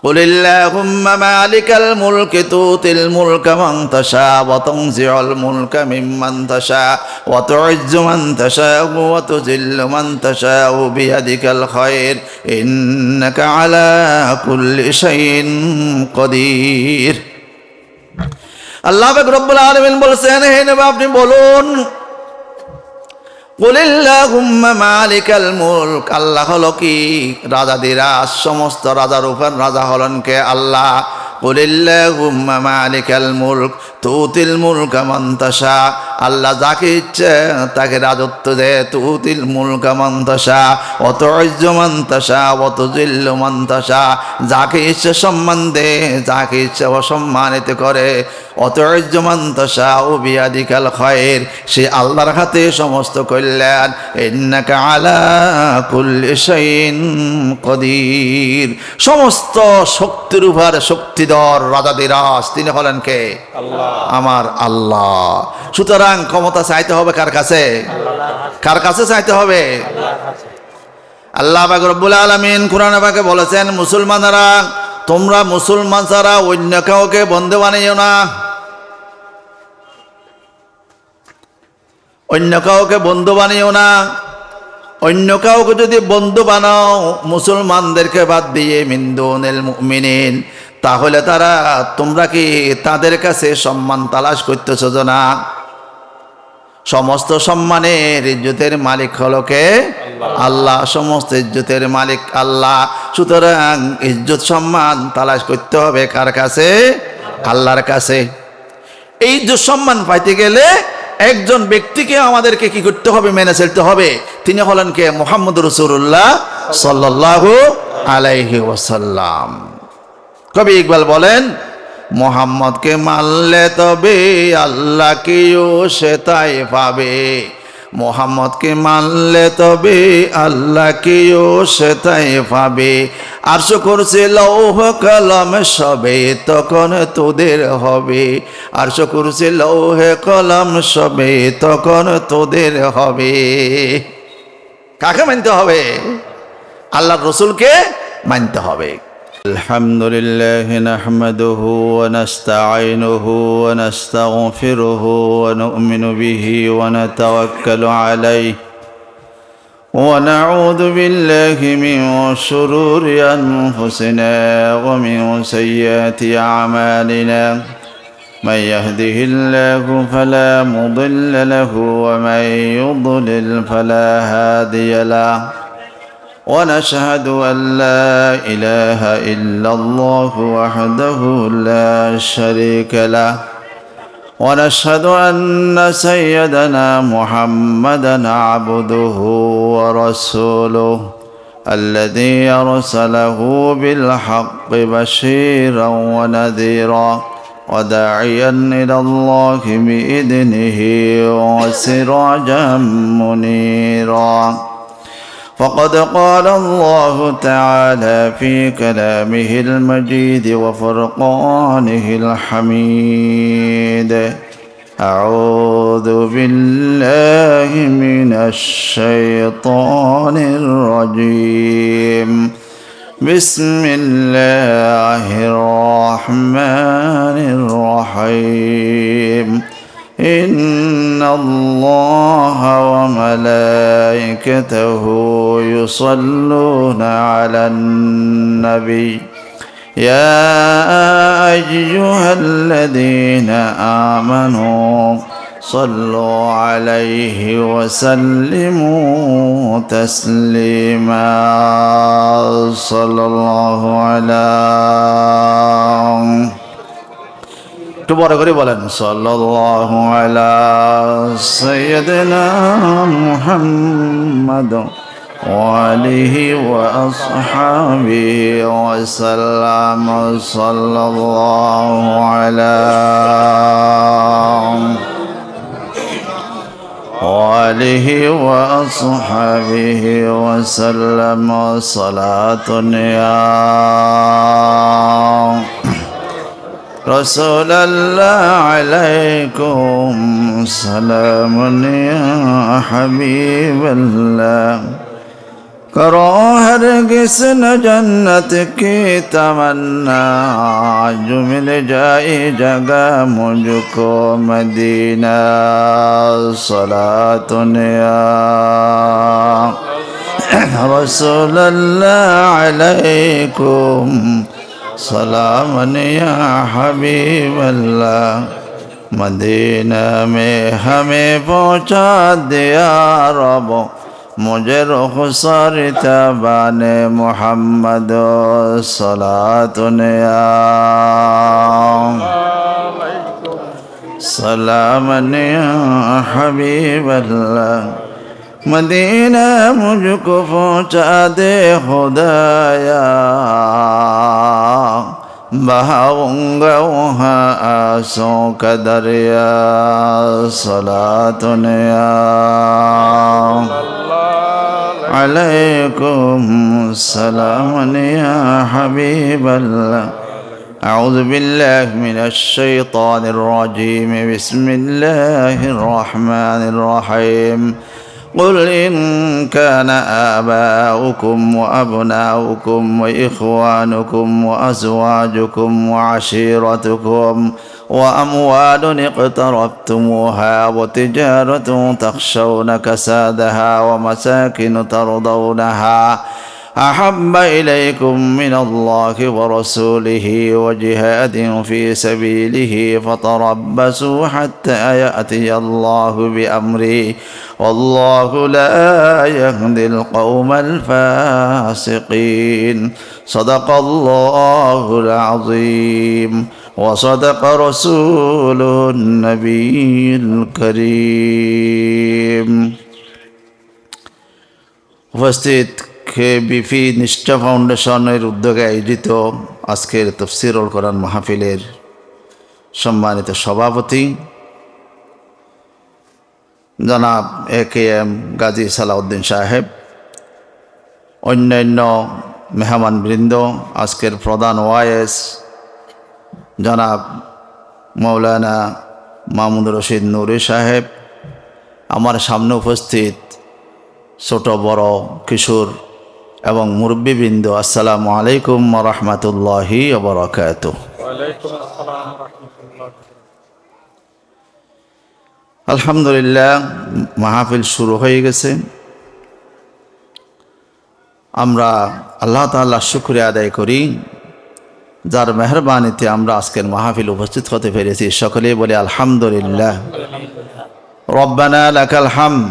قل اللهم مالك الملك تؤتي الملك من تشاء وتنزع الملك ممن تشاء وتعز من تشاء وتذل من تشاء بيدك الخير إنك على كل شيء قدير আল্লাহ পাক রব্বুল আলামিন বলেছেন, হে নবী আপনি বলুন, কুলিল্লাহুম্মা মালিকাল মুলক, আল্লাহ হলো কি রাজাদিরাজ, সমস্ত রাজার উপর রাজা হলেন কে? আল্লাহ। কুলিল্লাহুম্মা মালিকাল মুলক তুতিল মুলকা মান তাশা, আল্লাহ যাকে ইচ্ছে তাকে রাজত্ব দেয়। তুতিল মুলকা মান তাশা ওয়া তুইজ্জু মান তাশা ওয়া তুযিল্লু মান তাশা, যাকে ইচ্ছে সম্মান দে, যাকে ইচ্ছে অসম্মানিত করে। ওয়া তুইজ্জু মান তাশা বিয়াদিকাল খায়র, সে আল্লাহর হাতে সমস্ত কল্যাণ। ইন্নাকা আলা কুল্লি শাইইন কদির, সমস্ত শক্তির উপর শক্তিধর রাজাদিরাজ তিনি হলেন কে? আল্লাহ, আমার আল্লাহ। সুতরাং ক্ষমতা চাইতে হবে কার কাছে? কার কাছে চাইতে হবে? আল্লাহ পাক রব্বুল আলামিন কোরআনে পাকে বলেছেন, মুসলমানরা তোমরা মুসলমান ছাড়া অন্য কাউকে বন্ধু বানিও না। অন্য কাউকে বন্ধু বানিও না। অন্য কাউকে যদি বন্ধু বানাও মুসলমানদেরকে বাদ দিয়ে মিন দুনিল মুমিনিন, তাহলে তোমরা কি তাদের কাছে সম্মান তালাশ করতেছো না? সমস্ত সম্মানের ইজ্জতের মালিক হলো কে? আল্লাহ। সমস্ত ইজ্জতের মালিক আল্লাহ। সুতরাং ইজ্জত সম্মান তালাশ করতে হবে কার কাছে? আল্লাহর কাছে। এই ইজ্জত সম্মান পাইতে গেলে একজন ব্যক্তিকে আমাদেরকে কি করতে হবে? মেনে চলতে হবে। তিনি হলেন কে? মুহাম্মদ রাসূলুল্লাহ সাল্লাল্লাহু আলাইহি ওয়াসাল্লাম। কবি ইকবাল বলেন, মোহাম্মদকে মানলে তবে আল্লাহকেও সে তাই পাবে। মোহাম্মদকে মানলে তবে আল্লাহকেও সে তাই পাবে। আরশ কুরসি লৌহ কলম সবে তখন তোদের হবে। আরশ কুরসি লৌহ কলম সবে তখন তোদের হবে। কাকে মানতে হবে? আল্লাহর রাসূলকে মানতে হবে। الحمد لله نحمده ونستعينه ونستغفره ونؤمن به ونتوكل عليه ونعوذ بالله من شرور أنفسنا ومن سيئات أعمالنا من يهده الله فلا مضل له ومن يضلل فلا هادي له ونشهد أن لا إله إلا الله وحده لا شريك له ونشهد أن سيدنا محمدا عبده ورسوله الذي أرسله بالحق بشيرا ونذيرا وداعيا إلى الله بإذنه وسراجا منيرا فقد قال الله تعالى في كلامه المجيد وفرقانه الحميد أعوذ بالله من الشيطان الرجيم بسم الله الرحمن الرحيم إن الله وملائكته يصلون على النبي يا أيها الذين آمنوا صلوا عليه وسلموا تسليما صلى الله على تبارك করে বলেন সাল্লাল্লাহু আলা সাইয়্যিদিনা মুহাম্মাদ ওয়া আলিহি ওয়া আসহাবিহি ওয়া সাল্লাম সাল্লাল্লাহু আলা ওয়া আলিহি ওয়া আসহাবিহি ওয়া সাল্লাম সালাতুন ইয়া رسول الله عليكم سلام يا حبيب الله करो हरगिज़ न जन्नत की तमन्ना, जो मिल जाए जगह मुझको मदीना। सलातुन या रसूलल्लाह अलैकुम, सलामन या हबीबल्लाह। मदीना में हमें पहुँचा दिया रब, मुझे रुखसर तबाने मोहम्मद। सलातुन या सलामन या हबीबल्लाह। मदीना मुझको पहुँचा दे खुदाया, बहाऊंगा वहाँ आंसुओं का दरिया। सलातुन या अलैकुम, सलामन या हबीबल्लाह। अऊज़ु बिल्लाहि मिनश शैतानिर रजीम, बिस्मिल्लाहिर रहमानिर रहीम। कुल इन कान आबाउकुम व अबनाउकुम व इख्वानुकुम व अज़वाजुकुम व अशीरतुकुम व अमवालुन इक़्तरफ़्तुमूहा व तिजारतुन तख़शौन कसादहा व मसाकिन तर्दौनहा अहब्ब इलैकुम मिनल्लाहि व रसूलिहि व जिहादिन फ़ी सबीलिहि फ़तरब्बसू हत्ता यअतियल्लाहु बिअम्रिहि वल्लाहु ला यहदिल क़ौमल फ़ासिक़ीन। सदक़ल्लाहुल अज़ीम व सदक़ रसूलुन नबिय्युल करीम। उपस्थित বিফি নিষ্ঠা ফাউন্ডেশনের উদ্যোগে আয়োজিত আজকের তাফসীরুল কোরআন মাহফিলের সম্মানিত সভাপতি জনাব AKM গাজী সালাউদ্দিন সাহেব, অন্যান্য মেহমানবৃন্দ, আজকের প্রধান ওয়াইস জনাব মৌলানা মামুনুর রশিদ নুরি সাহেব, আমার সামনে উপস্থিত ছোট বড় কিশোর এবং মুরব্বিবৃন্দ, আসসালামু আলাইকুম ওয়া রাহমাতুল্লাহি ওয়া বারাকাতুহু। ওয়ালাইকুম আসসালাম ওয়া রাহমাতুল্লাহ। আলহামদুলিল্লাহ, মাহফিল শুরু হয়ে গেছে। আমরা আল্লাহ তাআলার শুকরিয়া আদায় করি, যার মেহেরবানিতে আমরা আজকের মাহফিল উপস্থিত হতে পেরেছি। সকলেই বলি আলহামদুলিল্লাহ। রব্বানা লাকাল হামদ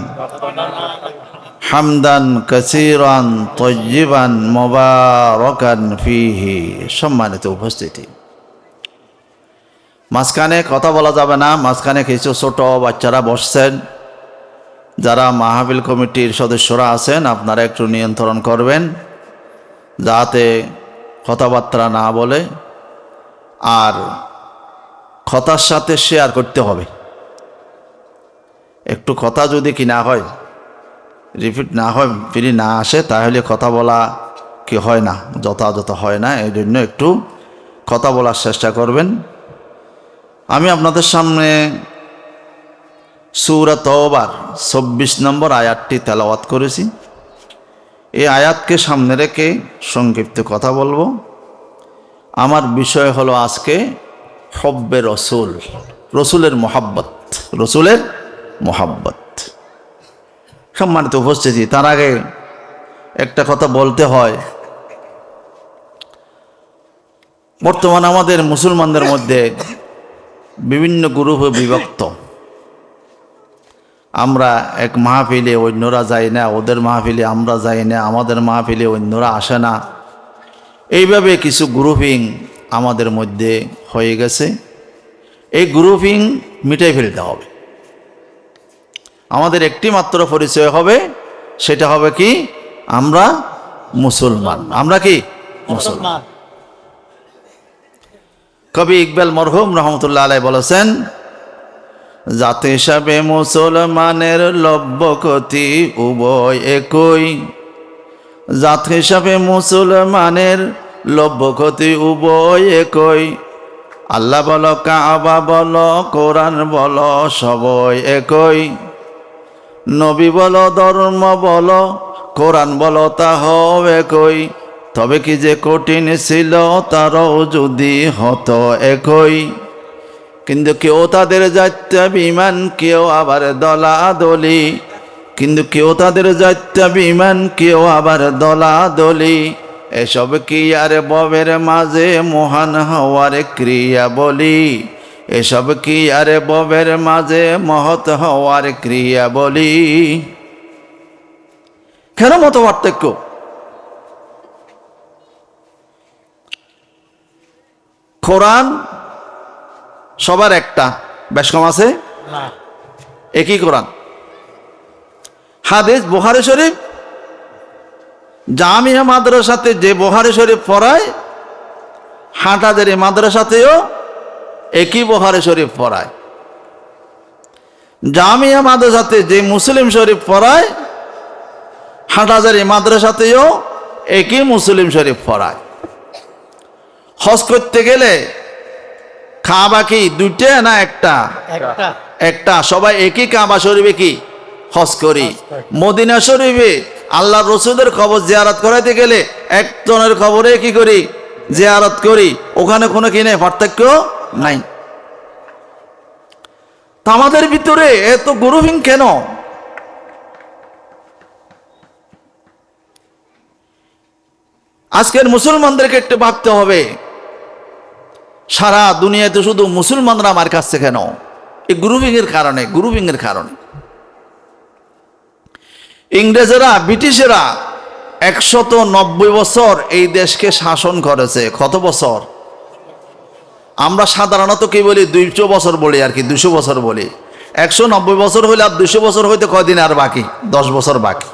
হামদান কাসীরান তাইয়্যিবান মুবারাকান ফীহি। সম্মানিত উপস্থিতি, মাঝখানে কথা বলা যাবে না। মাঝখানে কিছু ছোট বাচ্চারা বসছেন, যারা মাহফিল কমিটির সদস্যরা আছেন, আপনারা একটু নিয়ন্ত্রণ করবেন যাতে কথাবার্তা না বলে। আর কথার সাথে শেয়ার করতে হবে। একটু কথা যদি কি না হয়, রিপিট না হয়, ফিরে না আসে, তাহলে কথা বলা কি হয় না, যথাযথ হয় না। এই জন্য একটু কথা বলার চেষ্টা করবেন। আমি আপনাদের সামনে সূরা তাওবার ২৪ নম্বর আয়াতটি তেলাওয়াত করেছি। এই আয়াতকে সামনে রেখে সংক্ষিপ্ত কথা বলবো। আমার বিষয় হলো আজকে হব্বে রসুল, রসুলের মোহাব্বত, রসুলের মোহাব্বত। সম্মানিত উপস্থিতি, তার আগে একটা কথা বলতে হয়। বর্তমান আমাদের মুসলমানদের মধ্যে বিভিন্ন গ্রুপে বিভক্ত। আমরা এক মাহফিলে অন্যরা যাই না, ওদের মাহফিলে আমরা যাই না, আমাদের মাহফিলে অন্যরা আসে না। এইভাবে কিছু গ্রুপিং আমাদের মধ্যে হয়ে গেছে। এই গ্রুপিং মিটাই ফেলতে হবে। আমাদের একটি মাত্র পরিচয় হবে, সেটা হবে কি? আমরা মুসলমান। আমরা কি? মুসলমান। কবি ইকবাল মরহুম রহমতুল্লাহ আলাইহি বলেছেন, জাতি হিসাবে মুসলমানের লভ্য ক্ষতি উভয় একই। জাত হিসাবে মুসলমানের লভ্য ক্ষতি উভয় একই। আল্লাহ বলো, কাবা বলো, কোরআন বলো, সবই একই। নবী বলো, ধর্ম বলো, কোরআন বলো তা হবে কই, তবে কি যে কঠিন ছিল তারাও যদি হতো একই। কিন্তু কেউ তাদের জাত্যা বিমান, কেউ আবার দলাদলি, কিন্তু কেউ তাদের জাত্যা বিমান, কেউ আবার দলাদলি। এসব কি আর ববের মাঝে মহান হওয়ার ক্রিয়া বলি, এসব কি আর ববের মাঝে মহৎ হওয়ার ক্রিয়া বলি। কেন মত পার্থক্য? কোরআন সবার একটা, বেশ কম আছে? একই কোরআন। হাদিস বুখারী শরীফ জামিয়া মাদ্রাসাতে যে বুখারী শরীফ পড়ায়, হাটাজারি মাদ্রাসাতেও একই বুখারী শরীফ পড়ায়। জামিয়া মাদ্রাসাতে যে মুসলিম শরীফ পড়ায়, হাটাজারি মাদ্রাসাতেও একই মুসলিম শরীফ পড়ায়। হজ করতে গেলে কাবা কি দুইটা না একটা? একটা। সবাই একই কাবা শরীফে কি হজ করি। মদিনা শরীফে আল্লাহ রসুলের কবর জিয়ারত করাইতে গেলে একজনের কবরে কি করি? জিয়ারত করি। ওখানে কোনো কি নেই, পার্থক্য নাই। তা আমাদের ভিতরে এত গ্রুপিং কেন? আজকের মুসলমানদেরকে একটু ভাবতে হবে, সারা দুনিয়াতে শুধু মুসলমানরা আমার কাছে কেন? এই গ্রুপিং এর কারণে, গ্রুপিং এর কারণে। ইংরেজেরা, ব্রিটিশেরা 190 বছর এই দেশকে শাসন করেছে। কত বছর? আমরা সাধারণত কি বলি? 200 বছর বলি আর কি, 200 বছর বলি। 190 বছর হইলে আর 200 বছর হইতে কয়দিন আর বাকি? 10 বছর বাকি।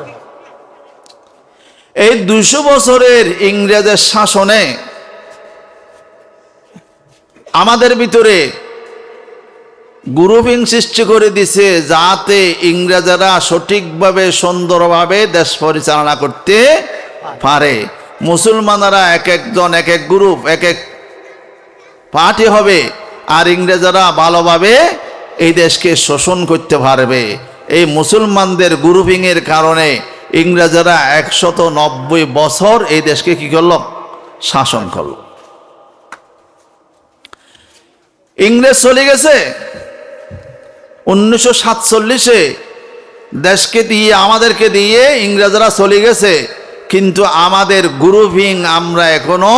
এই 200 বছরের ইংরেজের শাসনে আমাদের ভিতরে গ্রুপিং সৃষ্টি করে দিছে, যাতে ইংরেজরা সঠিকভাবে সুন্দরভাবে দেশ পরিচালনা করতে পারে। মুসলমানরা এক একজন, এক এক গ্রুপ, এক এক পার্টি হবে, আর ইংরেজরা ভালোভাবে এই দেশকে শোষণ করতে পারবে। এই মুসলমানদের গ্রুপিং এর কারণে ইংরেজরা 190 বছর এই দেশকে কি করল? শাসন করল। ইংরেজ চলে গেছে 1947-এ, দেশকে দিয়ে, আমাদেরকে দিয়ে ইংরেজরা চলে গেছে, কিন্তু আমাদের গ্রুপিং আমরা এখনো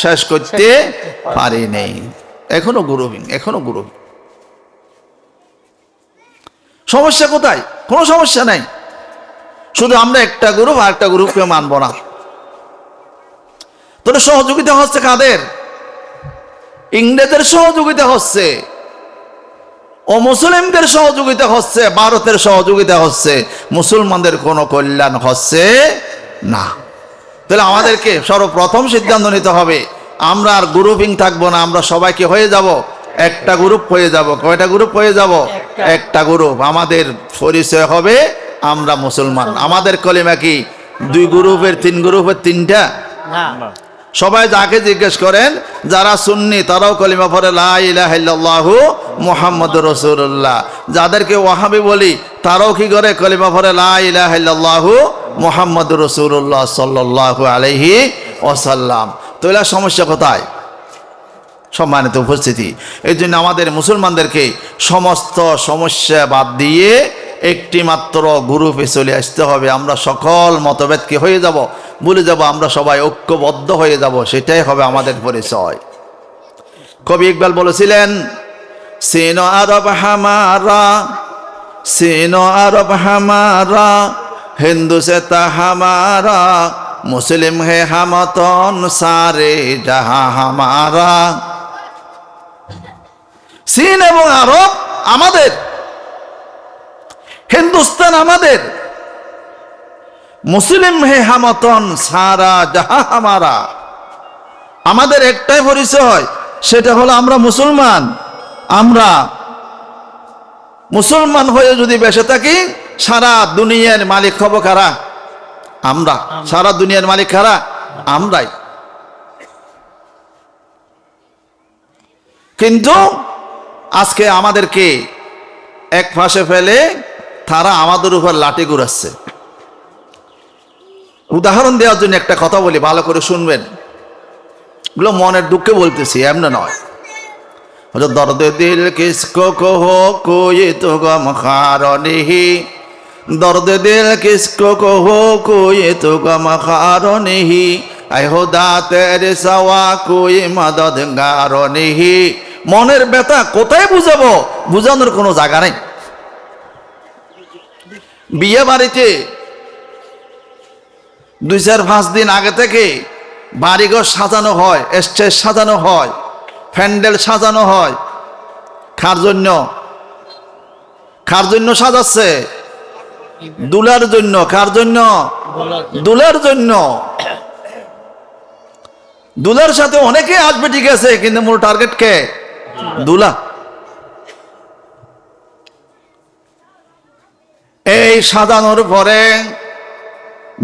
শেষ করতে পারি নাই। এখনো গ্রুপিং, এখনো গ্রুপিং। সমস্যা কোথায়? কোনো সমস্যা নাই, শুধু আমরা একটা গ্রুপ আর একটা গ্রুপকে মানব না। তোর সহযোগিতা হচ্ছে কাদের? ইংরেজের সহযোগিতা হচ্ছে, ও মুসলিমদের সহযোগিতা হচ্ছে, ভারতের সহযোগিতা হচ্ছে, মুসলমানদের কোনো কল্যাণ হচ্ছে না। তাহলে আমাদেরকে সর্বপ্রথম সিদ্ধান্ত নিতে হবে, আমরা আর গ্রুপিং থাকবো না, আমরা সবাইকে হয়ে যাব একটা গ্রুপ হয়ে যাব। কয়টা গ্রুপ হয়ে যাব? একটা গ্রুপ। আমাদের পরিচয় হবে আমরা মুসলমান। আমাদের কলিমা কি 2 গ্রুপের, 3 গ্রুপের 3টা? সবাই যাকে জিজ্ঞেস করেন, যারা সুন্নি তারাও কলিমা পড়ে লা ইলাহা ইল্লাল্লাহু মুহাম্মাদুর রাসূলুল্লাহ। যাদেরকে ওয়াহাবি বলি তারাও কি করে? কলিমা পড়ে লা ইলাহা ইল্লাল্লাহু মুহাম্মাদুর রাসূলুল্লাহ সাল্লাল্লাহু আলাইহি ওয়াসাল্লাম। তো এর সমস্যা কোথায়? সম্মানিত উপস্থিতি, এই জন্য আমাদের মুসলমানদেরকে সমস্ত সমস্যা বাদ দিয়ে একটি মাত্র গ্রুপে চলে আসতে হবে। আমরা সকল মতভেদকে হয়ে যাব, ভুলে যাব, আমরা সবাই ঐক্যবদ্ধ হয়ে যাব, সেটাই হবে আমাদের পরিচয়। কবি ইকবাল বলেছিলেন, সিনো আরব হামারা, সিনো আরব হামারা, হিন্দু সে তা হামারা, মুসলিম হে হামতন সারে জাহা হামারা। চীন এবং আরব আমাদের, হিন্দুস্তান আমাদের, মুসলিম হে হামতন সারা জাহা হামারা। আমাদের একটাই পরিচয়, সেটা হলো আমরা মুসলমান। আমরা মুসলমান হয়ে যদি বেঁচে থাকি, সারা দুনিয়ার মালিক হব কারা? আমরা। সারা দুনিয়ার মালিক কারা? আমরাই। কিন্তু আজকে আমাদেরকে এক পাশে ফেলে তারা আমাদের উপর লাঠি ঘুরাচ্ছে। উদাহরণ দেওয়ার জন্য একটা কথা বলি, ভালো করে শুনবেন, এগুলো মনের দুঃখে বলতেছি, এমন নয়। দর্দ দিল কিসকো কহো কোই তো গম খারনিহি, দর্দ দিল কিসকো কহো কোই তো গম খারনিহি, আই হোদা তেরে সাওয়া কোই মদদ গারনিহি। মনের ব্যথা কোথায় বুঝাবো, বুঝানোর কোনো জায়গা নেই। বিয়ে বাড়িতে 2-4-5 দিন আগে থেকে বাড়িঘর সাজানো হয়, স্টেজ সাজানো হয়, প্যান্ডেল সাজানো হয়। কার জন্য? কার জন্য সাজাচ্ছে? দুলার জন্য। কার জন্য? দুলার জন্য। দুলার সাথে অনেকে আসবে ঠিক আছে, কিন্তু মূল টার্গেট কে? দুলা। এই সাজানোর পরে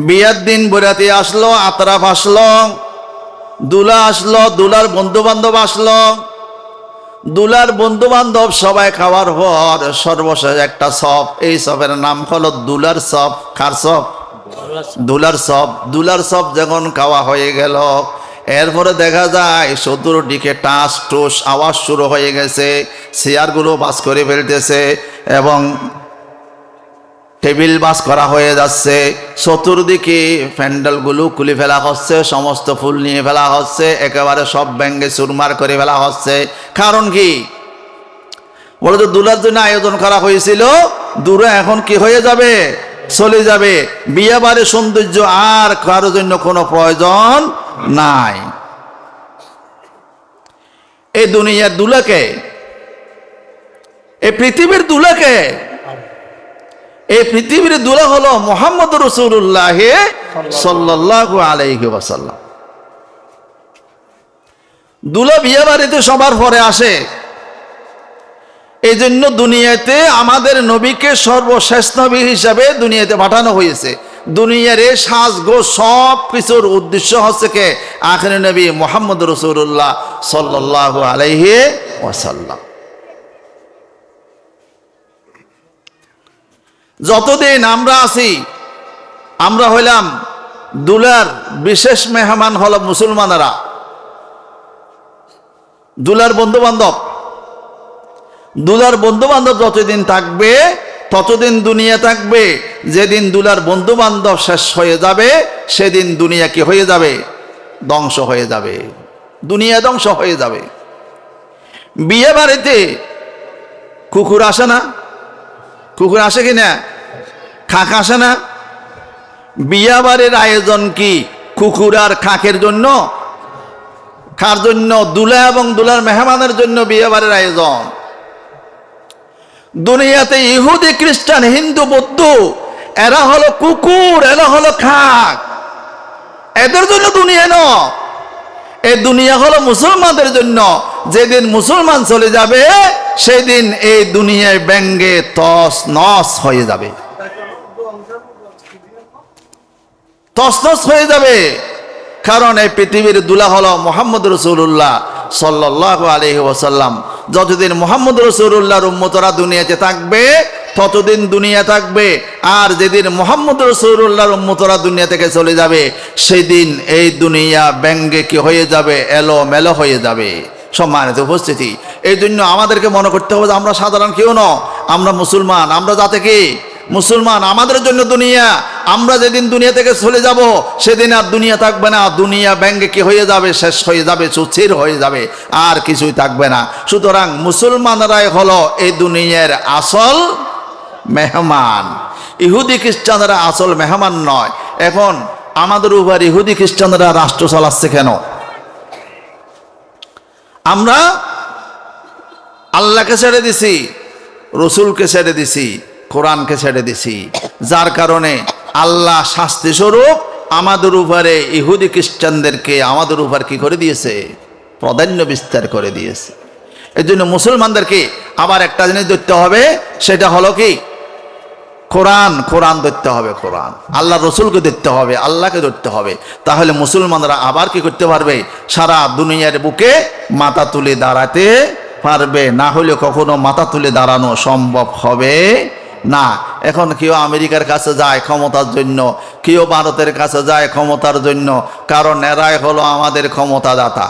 বিয়ের দিন বরাতি আসলো, আতরাফ আসলো, দুলা আসলো, দুলার বন্ধু বান্ধব আসলো, দুলার বন্ধু বান্ধব সবাই খাওয়ার পর সর্বশেষ একটা সব, এই সবের নাম হলো দুলার সব। কার সব? দুলার সব। দুলার সব যখন খাওয়া হয়ে গেল, এরপরে দেখা যায় চতুর্দিকে টাস টুস আওয়াজ শুরু হয়ে গেছে, চেয়ারগুলো বাস করে ফেলতেছে এবং টেবিল বাস করা হয়ে যাচ্ছে, চতুর্দিকে প্যান্ডেলগুলো খুলে ফেলা হচ্ছে, সমস্ত ফুল নিয়ে ফেলা হচ্ছে, একেবারে সব ব্যাঙ্গে চুরমার করে ফেলা হচ্ছে। কারণ কি? বলে তো দুলার জন্য আয়োজন করা হয়েছিল, দূরে এখন কি হয়ে যাবে? চলে যাবে। বিয়ে বাড়ির সৌন্দর্য আর কারো জন্য কোনো প্রয়োজন নাই। এই দুনিয়ার দুলাকে, এই পৃথিবীর দুলাকে, এই পৃথিবীর দুলা হলো মুহাম্মদ রাসূলুল্লাহ সাল্লাল্লাহু আলাইহি ওয়াসাল্লাম। দুলা বিয়ে বাড়িতে সবার পরে আসে, এই জন্য দুনিয়াতে আমাদের নবীকে সর্বশেষ নবী হিসাবে দুনিয়াতে পাঠানো হয়েছে। দুনিয়ার এই সাজগো সব কিছুর উদ্দেশ্য হচ্ছে কে? আখির নবী মুহাম্মদ রাসূলুল্লাহ সাল্লাল্লাহু আলাইহি ওয়াসাল্লাম। যতদিন আমরা আছি, আমরা হইলাম দুলার বিশেষ মেহমান, হলো মুসলমানেরা, দুলার বন্ধু বান্ধব। দুলার বন্ধু বান্ধব যতদিন থাকবে ততদিন দুনিয়া থাকবে। যেদিন দুলার বন্ধু বান্ধব শেষ হয়ে যাবে, সেদিন দুনিয়া কি হয়ে যাবে? ধ্বংস হয়ে যাবে। দুনিয়া ধ্বংস হয়ে যাবে। বিয়ে বাড়িতে কুকুর আসে না? কুকুর আসে কি না? খাক আসে না? বিয়া বাড়ির আয়োজন কি কুকুর আর খাকের জন্য? কার জন্য? দুলা এবং দুলার মেহমানের জন্য বিয়ে বাড়ির আয়োজন। দুনিয়াতে ইহুদি, খ্রিস্টান, হিন্দু, বৌদ্ধ, এরা হলো কুকুর, এরা হলো খাক, এদের জন্য দুনিয়া নয়। এই দুনিয়া হলো মুসলমানদের জন্য। যেদিন মুসলমান চলে যাবে, সেদিন এই দুনিয়ায় ব্যঙ্গে তস নস হয়ে যাবে, তসনস হয়ে যাবে। কারণ এই পৃথিবীর দুলা হলো মুহাম্মদ রাসূলুল্লাহ সাল্লাল্লাহু আলাইহি ওয়াসাল্লাম। যতদিন মুহাম্মদ রাসূলুল্লাহর উম্মতরা দুনিয়াতে থাকবে, ততদিন দুনিয়া থাকবে। আর যেদিন মুহাম্মদ রাসূলুল্লাহর উম্মতরা দুনিয়া থেকে চলে যাবে, সেদিন এই দুনিয়া ব্যঙ্গে কি হয়ে যাবে? এলো মেলো হয়ে যাবে। সম্মানিত উপস্থিতি, এই জন্য আমাদেরকে মনে করতে হবে যে আমরা সাধারণ কেউ নয়, আমরা মুসলমান। আমরা যাতে কি মুসলমান, আমাদের জন্য দুনিয়া। আমরা যেদিন দুনিয়া থেকে চলে যাব, সেদিন আর দুনিয়া থাকবে না। দুনিয়া ব্যঙ্গে কি হয়ে যাবে? শেষ হয়ে যাবে, চুচির হয়ে যাবে, আর কিছুই থাকবে না। সুতরাং মুসলমানরাই হলো এই দুনিয়ার আসল মেহমান। ইহুদি খ্রিস্টানরা আসল মেহমান নয়। এখন আমাদের উপর ইহুদি খ্রিস্টানরা রাষ্ট্র চালাচ্ছে কেন? আমরা আল্লাহকে ছেড়ে দিছি, রসুলকে ছেড়ে দিছি, কোরআনকে ছেড়ে দিছি, যার কারণে আল্লাহ শাস্তি স্বরূপ আমাদের উপরে ইহুদি খ্রিস্টানদেরকে আমাদের উপর কি করে দিয়েছে? প্রাধান্য বিস্তার করে দিয়েছে। এই জন্য মুসলমানদেরকে আবার একটা জিনিস ধরতে হবে, সেটা হলো কি? কোরআন। কোরআন ধরতে হবে, কোরআন। আল্লাহ রসুলকে ধরতে হবে, আল্লাহকে ধরতে হবে। তাহলে মুসলমানরা আবার কি করতে পারবে? সারা দুনিয়ার বুকে মাথা তুলে দাঁড়াতে পারবে। না হলে কখনো মাথা তুলে দাঁড়ানো সম্ভব হবে না। এখন কেউ আমেরিকার কাছে যায় ক্ষমতার জন্য, কেউ ভারতের কাছে যায় ক্ষমতার জন্য, কারণ এরাই হলো আমাদের ক্ষমতাদাতা।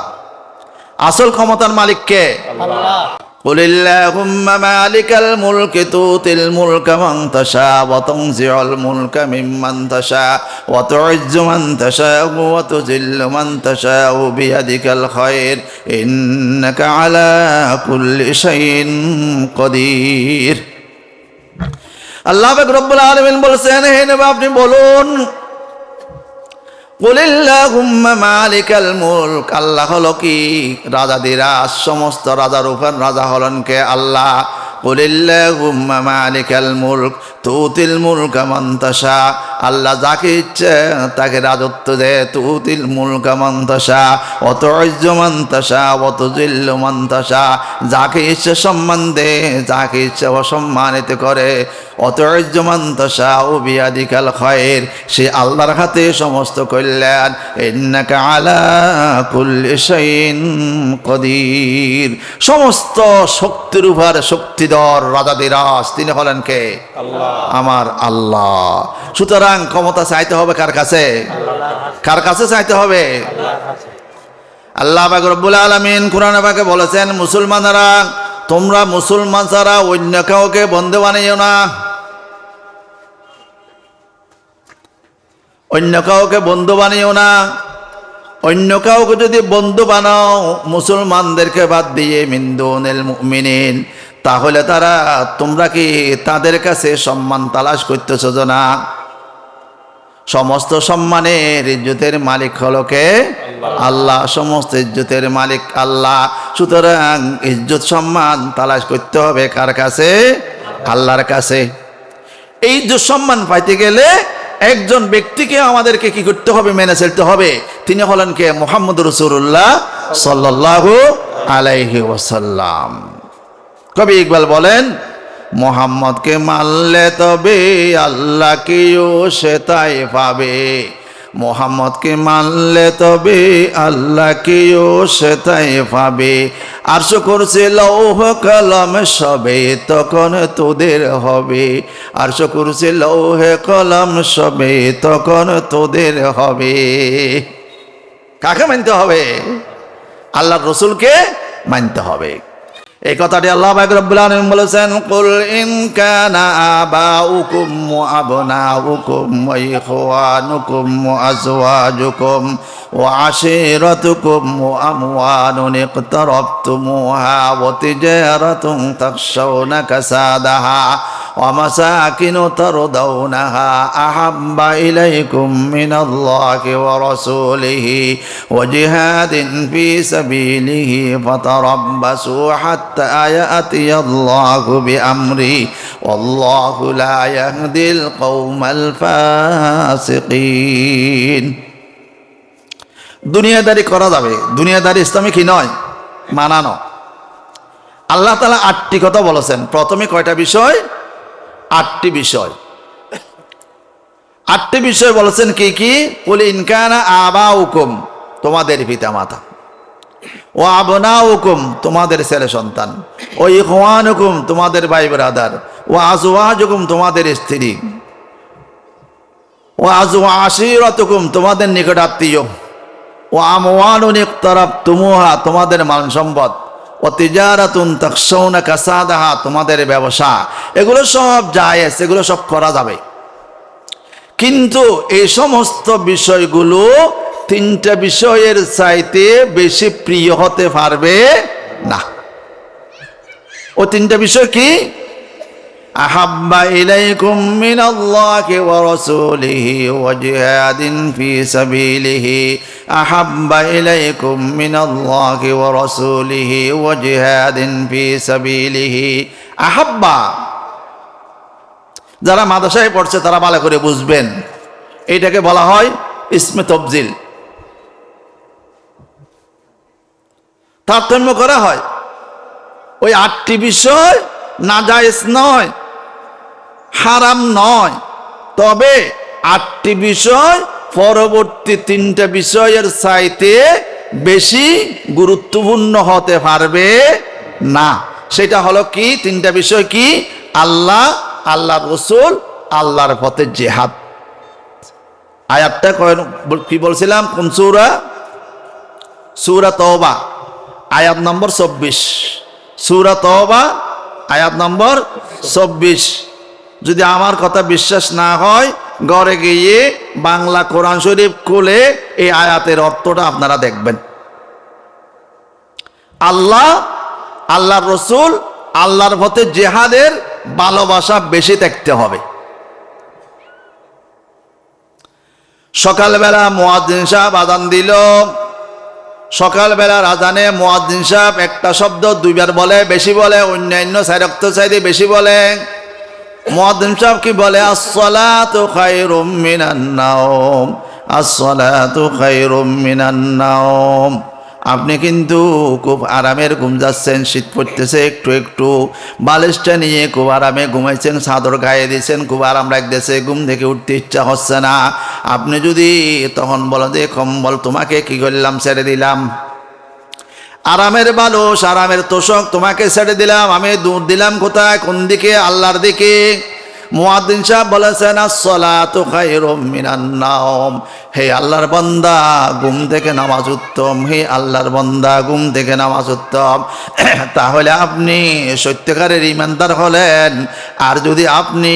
আসল ক্ষমতার মালিক কে? আল্লাহ। قل اللهم مالك الملك تؤتي الملك من تشاء وتنزع الملك ممن تشاء وتعز من تشاء وتذل من تشاء بيدك الخير إنك على كل شيء قدير। আল্লাহ পাক রব্বুল আলামিন বলেছেন, হে নবী আপনি বলুন, কুলিল্লাহুম্মা মালিকাল মুলক, আল্লাহ হলো কি রাজাদিরাজ, সমস্ত রাজার উপর রাজা হলেন কে? আল্লাহ। কুলিল্লাহুম্মা মালিকাল মুলক তুতিল মুলকা মান তাশা, আল্লাহ যাকে ইচ্ছে তাকে রাজত্ব দেয়। তুতিল মুলকা মান তাশা ওয়া তুইজ্জু মান তাশা ওয়া তুযিল্লু মান তাশা, যাকে ইচ্ছে সম্মান দেয়, যাকে ইচ্ছে অসম্মানিত করে। ওয়া তুইজ্জু মান তাশা বিয়াদিকাল খায়র, সে আল্লাহর হাতে সমস্ত কল্যাণ। ইন্নাকা আলা কুল্লি শাইইন কদির, সমস্ত শক্তির উপর শক্তিধর রাজাদিরাজ তিনি হলেন কে? আল্লাহ। আমার আল্লাহ। সুতরাং ক্ষমতা চাইতে হবে কার কাছে? কার কাছে চাইতে হবে? আল্লাহ পাক রব্বুল আলামিন কোরআনে পাকে বলেছেন, মুসলমানরা তোমরা মুসলমান ছাড়া অন্য কাউকে বন্ধু বানিও না। অন্য কাউকে বন্ধু বানিও না। অন্য কাউকে যদি বন্ধু বানাও মুসলমানদেরকে বাদ দিয়ে মিন দুনিল মুমিনিন, তাহলে তোমরা কি তাদের কাছে সম্মান তালাশ করতেছ না? সমস্ত সম্মানের ইজ্জতের মালিক হলো কে? আল্লাহ। সমস্ত ইজ্জতের মালিক আল্লাহ। সুতরাং ইজ্জত সম্মান তালাশ করতে হবে কার কাছে? আল্লাহর কাছে। এই ইজ্জত সম্মান পাইতে গেলে একজন ব্যক্তিকে আমাদেরকে কি করতে হবে? মেনে চলতে হবে। তিনি হলেন কে? মুহাম্মদ রাসূলুল্লাহ সাল্লাল্লাহু আলাইহি ওয়াসাল্লাম। কবি ইকবাল বলেন, মোহাম্মদকে মানলে তবে আল্লাহকেও সে তাই পাবে। মোহাম্মদকে মানলে তবে আল্লাহকেও সে তাই পাবে। আরশ কুরসি লৌহ কলম সবে তখন তোদের হবে। আরশ কুরসি লৌহ কলম সবে তখন তোদের হবে। কাকে মানতে হবে? আল্লাহর রাসূলকে মানতে হবে। এই কথাটি আল্লাহ পাক রব্বুল আলামিন বলেছেন, কুল ইন কানা আবাউকুম ওয়া আবনাউকুম ওয়া ইখওয়ানুকুম ওয়া আজওয়াজুকুম ওয়া আশীরাতুকুম ওয়া আমওয়ালুন ইকতারাবতুমুহা ওয়া তিজারাতুন তাখশাউনা কাসাদাহা ওয়া মাসাকিনু তারদাউনাহা আহাব্বা ইলাইকুম মিনাল্লাহি ওয়া রাসূলিহি ওয়া জিহাদিন ফি সাবিলিহি ফাতারাব্বাসু হাত্তা ইয়াতিয়াল্লাহু বিআমরি ওয়াল্লাহু লা ইয়াহদিল কওমাল ফাসিকিন। দুনিয়াদারি করা যাবে, দুনিয়াদারি ইসলামে কি নয়? মানানো। আল্লাহ তাআলা 8টি কথা বলেছেন। প্রথমে কয়টা বিষয়? 8টি বিষয়। 8টি বিষয় বলেছেন কি কি? কুল ইন কানা আবাউকুম, তোমাদের পিতামাতা, ও আবনাউকুম, তোমাদের ছেলে সন্তান, ও ইখওয়ানুকুম, তোমাদের ভাই ব্রাদার, ও আজওয়াজুকুম, তোমাদের স্ত্রী, ও আশীরাতুকুম, তোমাদের নিকট আত্মীয়, ও আমওয়ালুন ইকতারাবতুমুহা, তোমাদের মাল সম্পদ, ও তিজারাতুন তাখশাউনা কাসাদাহা, তোমাদের ব্যবসা। এগুলো সব জায়েজ, এগুলো সব করা যাবে। কিন্তু এই সমস্ত বিষয়গুলো 3টা বিষয়ের চাইতে বেশি প্রিয় হতে পারবে না। ও 3টা বিষয় কি? আহাব্বা ইলাইকুম মিনাল্লাহি ওয়া রাসূলিহি ওয়া জিহাদিন ফি সাবিলিহি। আহাব্বা ইলাইকুম মিনাল্লাহি ওয়া রাসূলিহি ওয়া জিহাদিন ফি সাবিলিহি। আহাব্বা, যারা মাদ্রাসায় পড়ছে তারা ভালো করে বুঝবেন, এইটাকে বলা হয় ইসমে তফজিল। তারতম্য করা হয়। ওই 8টি বিষয় নাজায়েজ নয়, হারাম নয়, তবে 8টি বিষয় পরবর্তী 3টা বিষয়ের চাইতে বেশি গুরুত্বপূর্ণ হতে পারবে না। সেটা হলো কি? 3টা বিষয় কি? আল্লাহ, আল্লাহর রাসূল, আল্লাহর পথে জিহাদ। আয়াতটা কি বলছিলাম? কোন সূরা? সূরা তওবা আয়াত নম্বর 24। সূরা তওবা আয়াত নম্বর 24। যদি আমার কথা বিশ্বাস না হয়, ঘরে গিয়ে বাংলা কোরআন শরীফ খুলে এই আয়াতের অর্থটা আপনারা দেখবেন। আল্লাহ, আল্লাহর রাসূল, আল্লাহর পথে জিহাদের ভালোবাসা বেশি থাকতে হবে। সকালবেলা মুয়াজ্জিন সাহেব আযান দিল। সকালবেলার আযানে মুয়াজ্জিন সাহেব একটা শব্দ দুইবার বলে, বেশি বলে, অন্যান্য সাইরক্ত চাইতে বেশি বলে। মুয়াজ্জিন সাহেব কি বলে? আসসালাতু খায়রুম মিনান নাওম, আসসালাতু খায়রুম মিনান নাওম। আপনি কিন্তু খুব আরামের ঘুম যাচ্ছেন, শীত পড়তেছে, একটু একটু বালিশটা নিয়ে খুব আরামে ঘুমাইছেন, চাদর গায়ে দিয়েছেন, খুব আরাম লাগতেছে, ঘুম থেকে উঠতে ইচ্ছা হচ্ছে না। আপনি যদি তখন বলো যে কম্বল তোমাকে কি করলাম, ছেড়ে দিলাম, আরামের বালিশ, আরামের তোষক তোমাকে ছেড়ে দিলাম, আমি দূর দিলাম কোথায়? কোন দিকে? আল্লাহর দিকে। মুয়াজ্জিন সাহেব বলেছেন আসসালাতু খায়রুম মিনান নাওম, হে আল্লাহর বান্দা ঘুম থেকে নামাজ উত্তম, হে আল্লাহর বান্দা ঘুম থেকে নামাজ উত্তম। তাহলে আপনি সত্যিকারের ইমানদার হলেন। আর যদি আপনি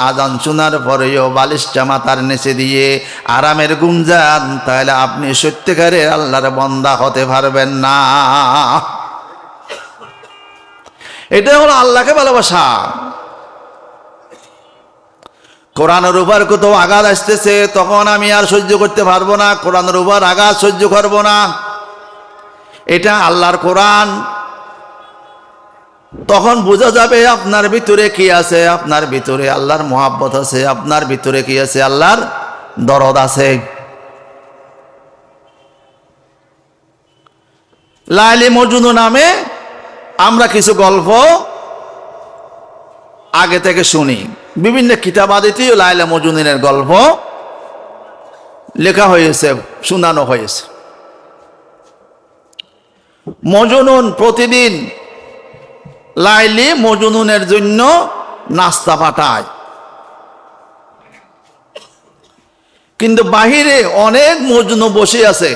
আযান শোনার পরেও বালিশটা মাথার নিচে দিয়ে আরামের ঘুম যান, তাহলে আপনি সত্যিকারের আল্লাহর বান্দা হতে পারবেন না। এটা হলো আল্লাহকে ভালোবাসা। কোরআনের উপর কত আঘাত আসতেছে, তখন আমি আর সহ্য করতে পারবো না, কোরআনের উপর আঘাত সহ্য করব না। এটা আল্লাহর কোরআন। তখন বোঝা যাবে আপনার ভিতরে কি আছে। আপনার ভিতরে আল্লাহর মহাব্বত আছে, আপনার ভিতরে কি আছে? আল্লাহর দরদ আছে। লাইলি মজনু নামে আমরা কিছু গল্প আগে থেকে শুনি। বিভিন্ন কিতাবাদিতেও লায়লা মজনুনের গল্প লেখা হয়েছে, শোনানো হয়েছে। মজনুন প্রতিদিন লাইলি মজনুনের জন্য নাস্তা পাঠায়, কিন্তু বাহিরে অনেক মজনু বসে আছে,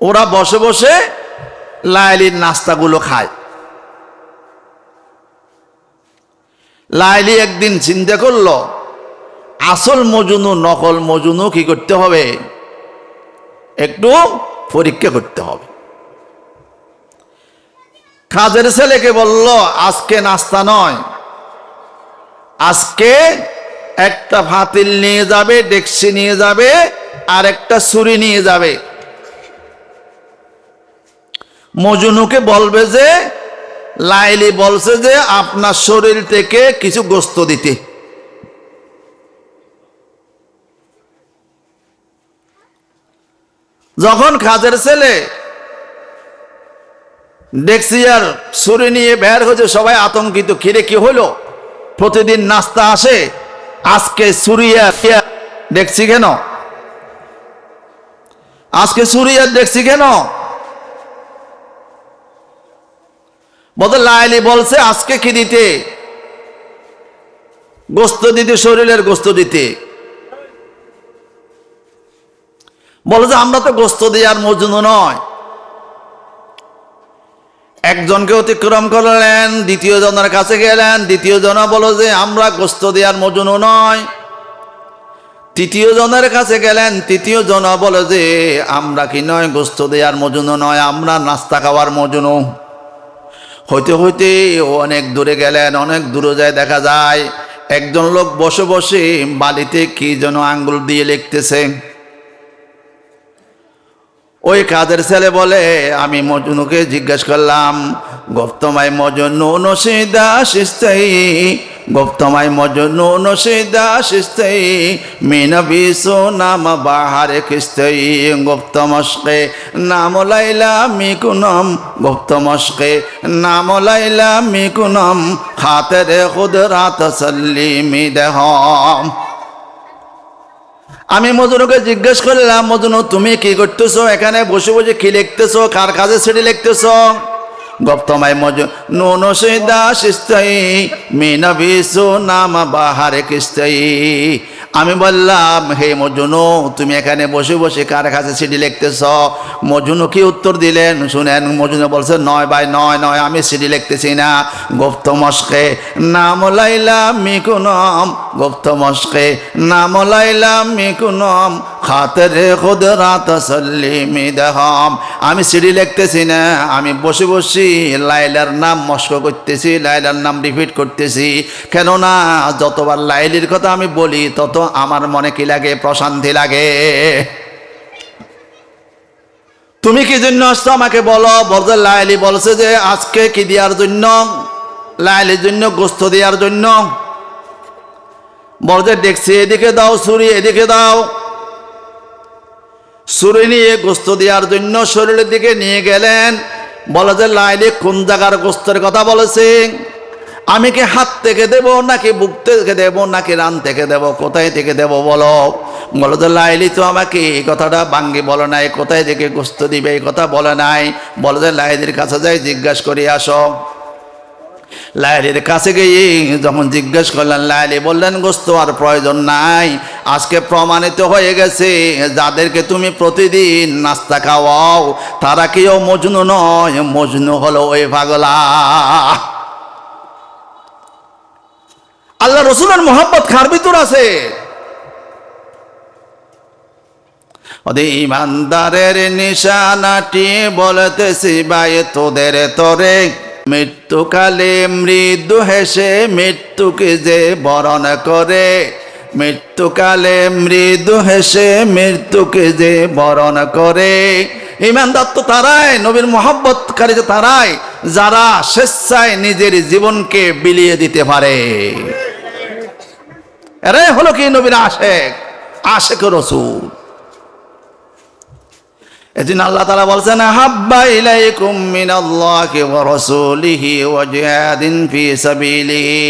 ওরা বসে বসে লাইলির নাস্তাগুলো খায়। লাইলি একদিন চিন্তা করলো, আসল মজনু নকল মজনু কি করতে হবে? একটু পরীক্ষা করতে হবে। কাজের ছেলেকে বলল, আজকে নাস্তা নয়, আজকে একটা পাতিল নিয়ে যাবে, ডেকচি নিয়ে যাবে, আর একটা ছুরি নিয়ে যাবে। মজনুকে বলবে যে লাইলি বলছে যে আপনার শরীর থেকে কিছু গোস্ত দিতে। যখন কাজের ছেলে ডেকচি আর ছুরি নিয়ে বের হয়েছে, সবাই আতঙ্কিত, কিরে কি হলো? প্রতিদিন নাস্তা আসে, আজকে ছুরি আর ডেকচি কেন? আজকে ছুরি আর ডেকচি কেন? বলতে লাইলি বলছে আজকে কি দিতে? গোস্ত দিতে, শরীরের গোস্ত দিতে। বলে যে আমরা তো গোস্ত দেওয়ার মজনু নয়। একজনকে অতিক্রম করলেন, দ্বিতীয় জনের কাছে গেলেন, দ্বিতীয় জন বলো যে আমরা গোস্ত দেওয়ার মজনু নয়। তৃতীয় জনের কাছে গেলেন, তৃতীয় জন বলে যে আমরা কি নয় গোস্ত দেওয়ার মজনু নয়, আমরা নাস্তা খাওয়ার মজনু। হইতে হইতে অনেক দূরে গেলেন, অনেক দূরে যায় দেখা যায় একজন লোক বসে বসে বালিতে কি যেন আঙ্গুল দিয়ে লিখতেছে। ওই কাজের ছেলে বলে, আমি মজনুকে জিজ্ঞাসা করলাম, গপ্তমায় মজনু নসিদা শিস্তাই, গপ্তমায় মজনু নসিদা শিস্তাই, মিনবিসো নাম বাহারে খিস্তাই, গপ্তমস্কে নাম লাইলা মিকুনম, গপ্তমস্কে নাম লাইলা মিকুনম, খাতেরে খুদ রাত সাল্লিমি দেহম। আমি মজনুকে জিজ্ঞেস করলাম, মজনু তুমি কি করতেছো? এখানে বসে বসে কি লিখতেছো? কার কাজে সেটি লিখতেছো? গপ্তমাই নুন সিদা সিস্তাই মিনাবিসু নাম বাহারে কিস্তাই। আমি বললাম, হে মজনু, তুমি এখানে বসে বসে কার কাছে চিঠি লিখতেছ? মজনু কি উত্তর দিলেন শুনেন। মজনু বলছে, নয় ভাই নয় নয়, আমি চিঠি লিখতেছি না। গুপ্ত মস্কে নাম লাইলাম মিকুনম, গুপ্ত মস্কে নাম লাইলাম মিকুনম, খাতরে খুদরা তসল্লিমি দেহম। আমি চিঠি লিখতেছি না, আমি বসে বসে লাইলার নাম মস্ক করতেছি, লাইলার নাম রিপিট করতেছি। কেননা যতবার লাইলির কথা আমি বলি তত আমার মনে কি লাগে? প্রশান্তি লাগে। তুমি কি জন্য আসছো আমাকে বলো। বলছে লাইলি বলছে যে আজকে কি দেওয়ার জন্য? লাইলির জন্য গোস্ত দেওয়ার জন্য। বলছে দেখছি এদিকে দাও, ছুরি এদিকে দাও। ছুরি নিয়ে গোস্ত দেওয়ার জন্য শরীরের দিকে নিয়ে গেলেন। বলে যে লাইলি কোন জায়গার গোস্তের কথা বলেছে? আমি কি হাত থেকে দেব নাকি বুক থেকে দেব নাকি রান থেকে দেব, কোথায় থেকে দেব বলো। বলো যে লাইলি তো আমাকে এই কথাটা বাঙ্গি বলে নাই, কোথায় থেকে গোস্ত দিবে এই কথা বলে নাই। বলো যে লাইলির কাছে যাই জিজ্ঞাসা করে আসো। লাইলির কাছে গিয়ে যখন জিজ্ঞেস করলেন, লাইলি বললেন গোস্ত আর প্রয়োজন নাই। আজকে প্রমাণিত হয়ে গেছে যাদেরকে তুমি প্রতিদিন নাস্তা খাওয়াও তারা কেউ মজনু নয়, মজনু হলো ওই পাগলা। আল্লাহ রসুলের মোহাব্বত কার ভিতর আছে? ইমানদারের নিশানাটি বলতেছি ভাই তোদের তরে, মৃত্যুকালে মৃদু হেসে মৃত্যুকে যে বরণ করে, মৃত্যুকালে মৃদু হেসে মৃত্যুকে যে বরণ করে। ইমানদার তো তারাই, নবীর মোহাব্বতকারী তো তারাই যারা স্বেচ্ছায় নিজের জীবনকে বিলিয়ে দিতে পারে। এরাই হলো কি নবীর আশেক, আশেক রাসূল। এজন্য আল্লাহ তাআলা বলছেন, হাব্বা ইলাইকুম মিনাল্লাহি ওয়া রাসূলিহি ওয়া জিহাদিন ফি সাবিলিহি।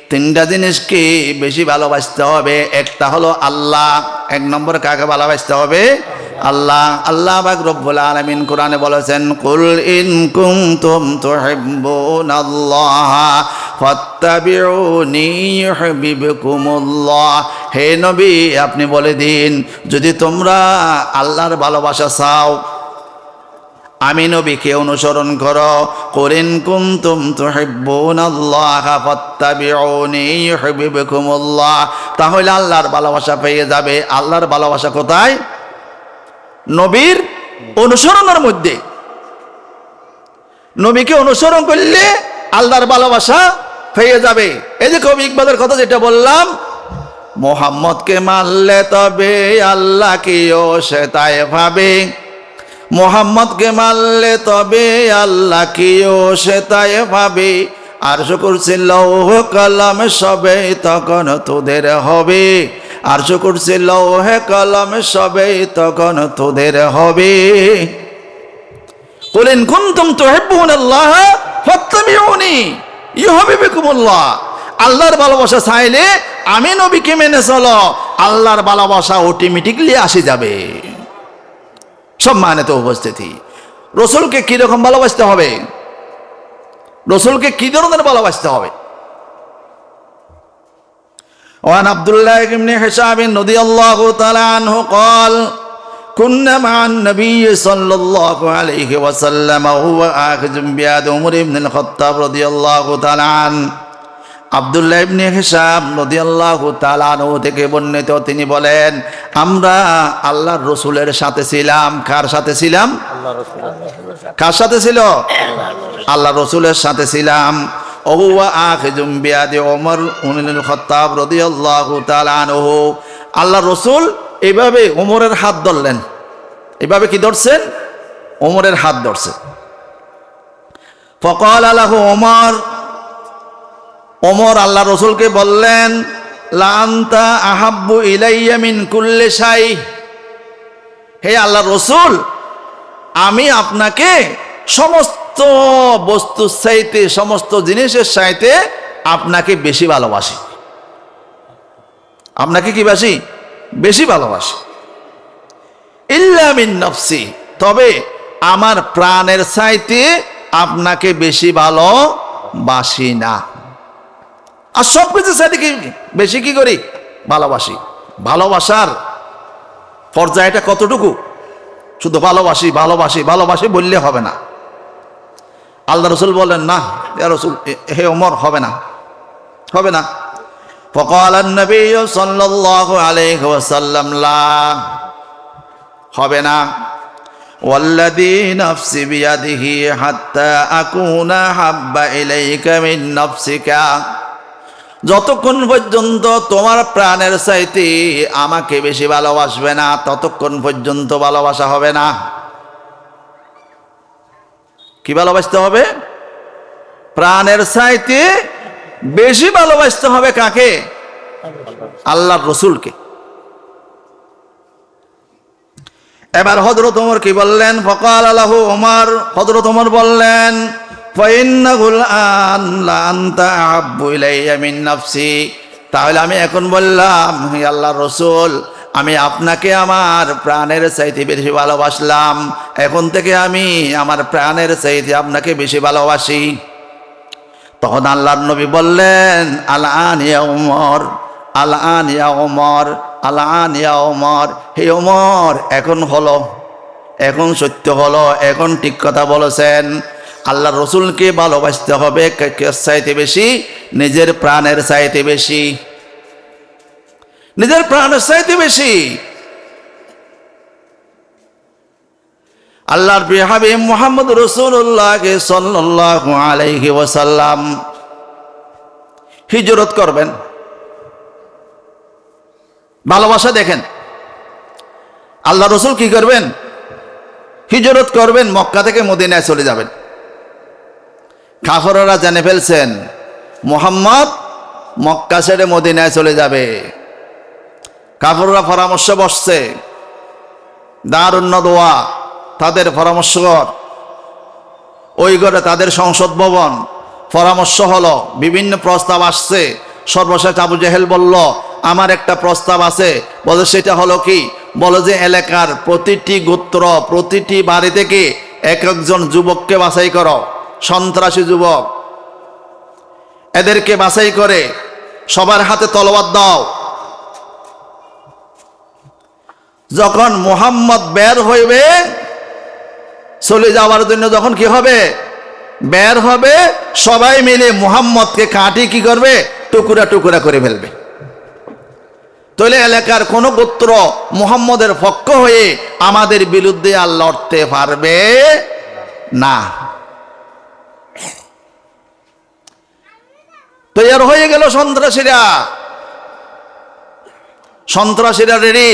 তিনটা জিনিসকে বেশি ভালোবাসতে হবে। একটা হলো আল্লাহ, এক নম্বর কাকে ভালোবাসতে হবে? আল্লাহ। আল্লাহ পাক রব্বুল আলামিন কোরআনে বলেছেন, কুল ইন কুনতুম তুহিব্বুনাল্লাহ ফাত্তাবিউনি ইউহিব্বুকুমুল্লাহ। হে নবী, আপনি বলে দিন, যদি তোমরা আল্লাহর ভালোবাসা চাও আমি নবীকে অনুসরণ করো। কুল ইন কুনতুম তুহিব্বুনাল্লাহ ফাত্তাবিউনি ইউহিব্বুকুমুল্লাহ। তাহলে আল্লাহর ভালোবাসা পেয়ে যাবে। আল্লাহর ভালোবাসা কোথায়? নবীর অনুসরণের মধ্যে। নবীকে অনুসরণ করলে আল্লাহর ভালোবাসা পেয়ে যাবে। এই যে কবি ইকবালের কথা যেটা বললাম, মোহাম্মদকে মানলে তবে আল্লাহকেও সে তাই ভাবে, মোহাম্মদকে মানলে তবে আল্লাহকেও সে তাই ভাবে। আরশ কুরসি লৌহ কলম সবে তখন তোদের হবে, আরশ কুরসি লৌহ কলম সবে তখন তোদের হবে। কুল ইন কুনতুম তুহিব্বুনাল্লাহ ফাত্তাবিউনি ইউহিব্বুকুমুল্লাহ। আল্লাহর ভালোবাসা চাইলে আমি নবীকে মেনে চলো, আল্লাহর ভালোবাসা অটোমেটিকলি আসে যাবে। সম্মানিত উপস্থিতি, রসুলকে কিরকম ভালোবাসতে হবে? রসুলকে কি ধরনের ভালোবাসতে হবে? ওয়ান আব্দুল্লাহ ইবনে হিশাম রাদিয়াল্লাহু তাআলা আনহু قال كنا مع النبي صلى الله عليه وسلم وهو آخذ بيد عمر بن الخطاب رضي الله تعالى عنه। আব্দুল্লাহ ইবনে হিশাম রাদিয়াল্লাহু তাআলা আনহু থেকে বর্ণিত, তিনি বলেন, আমরা আল্লাহর রসুলের সাথে ছিলাম। কার সাথে ছিলাম? কার সাথে ছিল? আল্লাহর রসুলের সাথে ছিলাম। ওহুয়া আখিযুম বিয়াদি ওমর ইবনুল খাত্তাব রাদিয়াল্লাহু তাআলা আনহু। আল্লাহর রসুল এইভাবে ওমরের হাত ধরলেন। এইভাবে কি ধরছেন? ওমরের হাত ধরছেন। ফাকালা লাহু ওমর, ওমর আল্লাহ রসুলকে বললেন, লা আনতা আহাব্বু ইলাইয়া মিন কুল্লি শাই। হে আল্লাহ রসুল, আমি আপনাকে সমস্ত বস্তুর চাইতে, সমস্ত জিনিসের চাইতে আপনাকে বেশি ভালোবাসি। আপনাকে কি বাসি? বেশি ভালোবাসি। ইল্লা মিন নফসি, তবে আমার প্রাণের চাইতে আপনাকে বেশি ভালোবাসি না। আর সব কিছু সাথে কি বেশি কি করি? ভালোবাসি। ভালোবাসার পর্যায়টা কতটুকু? শুধু ভালোবাসি ভালোবাসি ভালোবাসি বললে হবে না। আল্লাহ রসুল বলেন, না ইয়া রাসূল, হে ওমর, হবে না, হবে না। فقال النبي صلى الله عليه وسلم لا, হবে না। والذي نفسي بيده حتى أكون أحب إليك من نفسك, যতক্ষণ পর্যন্ত তোমার প্রাণের চাইতে আমাকে বেশি ভালোবাসবে না, ততক্ষণ পর্যন্ত ভালোবাসা হবে না। কি ভালোবাসতে হবে? প্রাণের চাইতে বেশি ভালোবাসতে হবে কাকে? আল্লাহর রসুলকে। এবার হযরত ওমর কি বললেন? ফাকাল লাহু ওমর, হযরত ওমর বললেন, ফাইন্নাহুল আন লা আনতা আহাব্বু ইলাইয়া মিন নাফসি, তাহলে আমি এখন বললাম, হে আল্লাহর রসুল, আমি আপনাকে আমার প্রাণের চাইতে বেশি ভালোবাসলাম, এখন থেকে আমি আমার প্রাণের চাইতে আপনাকে বেশি ভালোবাসি। তখন আল্লাহর নবী বললেন, আল-আন ইয়া ওমর, আল-আন ইয়া ওমর, আল-আন ইয়া ওমর, হে ওমর, এখন হলো, এখন সত্য হলো, এখন ঠিক কথা বলেছেন। আল্লাহর রসুলকে ভালোবাসতে হবে কার চাইতে বেশি? নিজের প্রাণের চাইতে বেশি, নিজের প্রাণের চাইতে বেশি। আল্লাহর প্রিয় হাবিব মুহাম্মদ রাসূলুল্লাহ সাল্লাল্লাহু আলাইহি ওয়াসাল্লাম হিজরত করবেন। ভালোবাসা দেখেন, আল্লাহ রসুল কি করবেন? হিজরত করবেন, মক্কা থেকে মদিনায় চলে যাবেন। কাফেররা জেনে ফেলছেন মুহাম্মদ মক্কা ছেড়ে মদিনায় চলে যাবে। কাফেররা পরামর্শ বসছে, দারুন নদওয়া তাদের পরামর্শকর, ওই ঘরে তাদের সংসদ ভবন, পরামর্শ হলো, বিভিন্ন প্রস্তাব আসছে। সর্বশেষ আবু জেহেল বলল, আমার একটা প্রস্তাব আছে। বলে, সেটা হলো কি? বলে যে এলাকার প্রতিটি গোত্র, প্রতিটি বাড়ি থেকে এক একজন যুবককে বাছাই করো, সন্ত্রাসী যুবক, এদেরকে বাছাই করে সবার হাতে তলোয়ার দাও। যখন মুহাম্মদ বের হইবে চলে যাওয়ার জন্য, যখন কি হবে? বের হবে, সবাই মিলে মুহাম্মদকে কাটি কি করবে? টুকরা টুকরা করে ফেলবে। তাহলে এলাকার কোন গোত্র মুহাম্মদের পক্ষ হয়ে আমাদের বিরুদ্ধে আর লড়তে পারবে না। তৈরি হয়ে গেল সন্ত্রাসীরা, সন্ত্রাসীরা রেডি।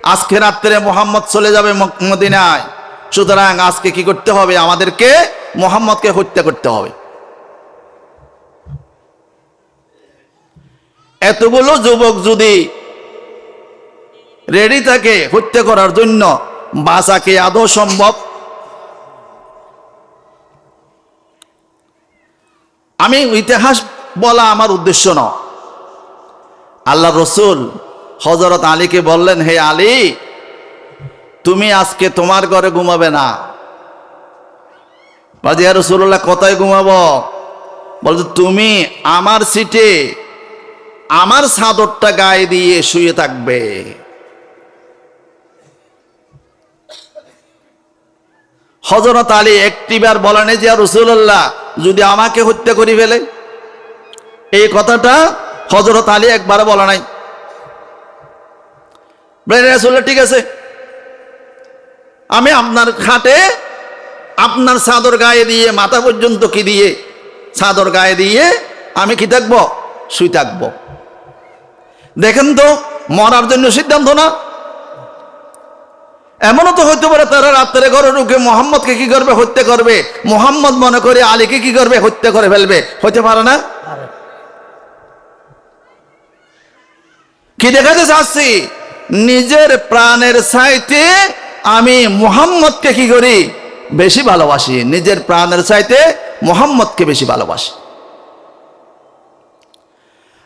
আজকে রাত্রে মুহাম্মদ চলে যাবে মদিনায়, সুতরাং আজকে কি করতে হবে? আমাদেরকে মুহাম্মদকে হত্যা করতে হবে। এতগুলো যুবক যদি রেডি থাকে হত্যা করার জন্য, বাঁচা কি আদৌ সম্ভব? আমি ইতিহাস বলা আমার উদ্দেশ্য নয়। আল্লাহ রসুল হযরত আলীকে বললেন, হে আলী, তুমি আজকে তোমার ঘরে ঘুমাবে না। বাজি ইয়া রাসূলুল্লাহ, কোথায় ঘুমাবো? বলছে, তুমি আমার সিটে আমার চাদরটা গায়ে দিয়ে শুয়ে থাকবে। হযরত আলী একটিবার বলেন যে, ইয়া রাসূলুল্লাহ, যদি আমাকে হত্যা করে ফেলে? এই কথাটা হযরত আলী একবার বলা নাই। বলেন, রাসূলুল্লাহ, ঠিক আছে, আমি আপনার খাটে আপনার চাদর গায়ে দিয়ে, মাথা পর্যন্ত কি দিয়ে, চাদর গায়ে দিয়ে আমি কি থাকবো? শুয়ে থাকবো। দেখেন তো, মরার জন্য সিদ্ধান্ত না। এমনও তো হইতে পারে তারা রাত্রে ঘরে ঢুকে মুহাম্মদকে কি করবে? হত্যা করবে। মুহাম্মদ মনে করে আলীকে কি করবে? হত্যা করে ফেলবে। হইতে পারে না? কি দেখাতে চাচ্ছি? নিজের প্রাণের চাইতে আমি মুহাম্মদকে কি করি? বেশি ভালোবাসি। নিজের প্রাণের চাইতে মুহাম্মদকে বেশি ভালোবাসি।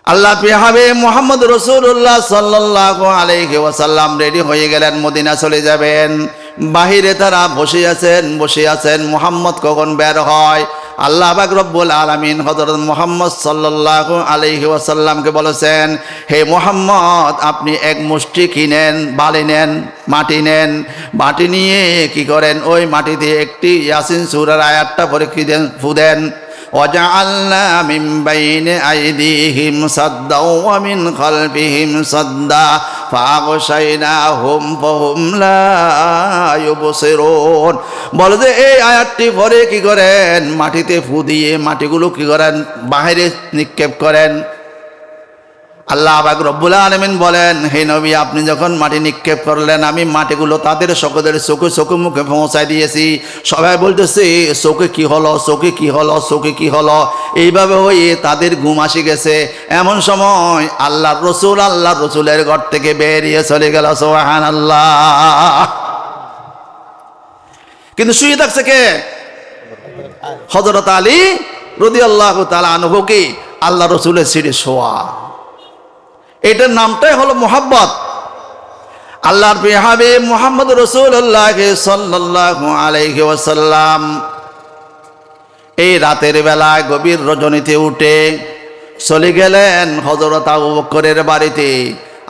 আল্লাহ হাবিব মুহাম্মদ রাসূলুল্লাহ সাল্লাল্লাহু আলাইহি ওয়াসাল্লাম রেডি হয়ে গেলেন, মদিনা চলে যাবেন। বাহিরে তারা বসে আছেন মুহাম্মদ কখন বের হয়। আল্লাহ পাক রব্বুল আলামিন হযরত মুহাম্মদ সাল্লাল্লাহু আলাইহি ওয়াসাল্লামকে বলেছেন, হে মুহাম্মদ আপনি এক মুষ্টি কিনেন, বালি নেন, মাটি নেন, মাটি নিয়ে কি করেন, ওই মাটিতে একটি ইয়াসিন সূরার আয়াতটা পড়ে কি দেন, ফুদেন। وجعلنا من بين أيديهم صدا ومن خلفهم صدا فأغشيناهم فهم لا يبصرون। বলে যে এই আয়াতটি পরে কি করেন, মাটিতে ফু দিয়ে মাটিগুলো কি করেন, বাহিরে নিক্ষেপ করেন। আল্লাহ পাক রব্বুল আলামিন বলেন, হে নবী আপনি যখন মাটি নিক্ষেপ করলেন আমি মাটিগুলো তাদের সকলের চোখে মুখে পৌঁছায় দিয়েছি। সবাই বলতেছে চোখে কি হলো, চোখে কি হলো, চোখে কি হলো, এইভাবে হয়ে তাদের ঘুম আসি গেছে। এমন সময় আল্লাহর রসুলের ঘর থেকে বেরিয়ে চলে গেল, সুবহানাল্লাহ। কিন্তু শুয়ে থাকছে কে? হযরত আলী রাদিয়াল্লাহু তাআলা আনহু কি আল্লাহ রসুলের সিঁড়ি শোয়া। এটার নামটাই হলো মোহাব্বত। আল্লাহর হাবিব মুহাম্মদ রাসূলুল্লাহ সাল্লাল্লাহু আলাইহি ওয়াসাল্লাম এই রাতের বেলায় গভীর রজনীতে উঠে চলে গেলেন হযরত আবু বকরের বাড়িতে।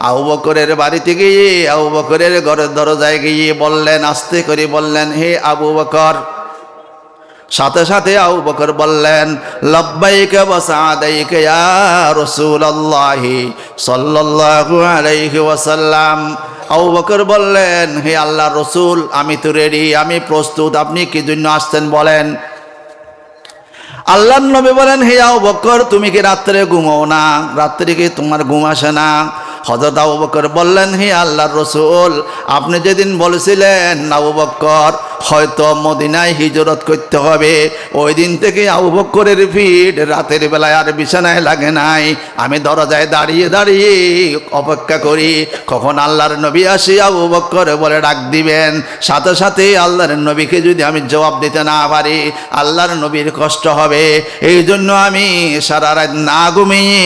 আবু বকরের বাড়িতে গিয়ে আবু বকরের ঘরের দরজায় গিয়ে বললেন, আস্তে করে বললেন, হে আবু বকর। সাথে সাথে আবু বকর বললেন, লব্বাইকা ওয়া সাআদাইকা ইয়া রাসূলুল্লাহ সাল্লাল্লাহু আলাইহি ওয়াসাল্লাম। আবু বকর বললেন, হে আল্লাহর রাসূল আমি তো রেডি, আমি প্রস্তুত, আপনি কি জন্য আসছেন বলেন। আল্লাহর নবী বলেন, হে আবু বকর তুমি কি রাত্রে ঘুমাও না, রাত্রে কি তোমার ঘুম আসে না? হযরত আবু বকর বললেন, হে আল্লাহর রাসূল আপনি যেদিন বলেছিলেন আবু বকর হয়তো মদিনায় হিজরত করতে হবে, ওই দিন থেকে আবু বকরের পিঠ রাতের বেলায় আর বিছানায় লাগে নাই। আমি দরজায় দাঁড়িয়ে দাঁড়িয়ে অপেক্ষা করি কখন আল্লাহর নবী আসি আবু বকর বলে ডাক দিবেন। সাথে সাথে আল্লাহর নবীকে যদি আমি জবাব দিতে না পারি আল্লাহর নবীর কষ্ট হবে। এই জন্য আমি সারা রাত না ঘুমিয়ে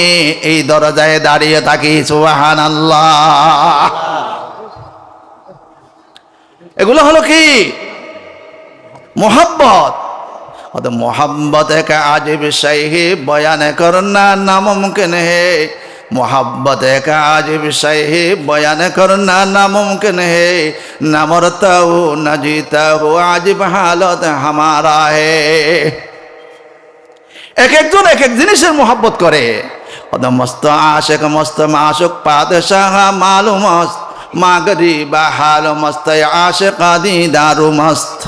এই দরজায় দাঁড়িয়ে থাকি। সুবহানাল্লাহ। এগুলো হলো কি? मोहब्बत। और मोहब्बत का आजिब शय है बयान करना नामुमकिन है। मोहब्बत का आजिब शय है बयान करना नामुमकिन है। न मरता हो न जीता हो आजिब हालत हमारा है। एक एक जन एक एक जिनिसेर मोहब्बत करे। और मस्त आशिक मस्त माशुक पादशाह मालूम मस्त मागरीबा हाल मस्त आशिका दीदारु मस्त।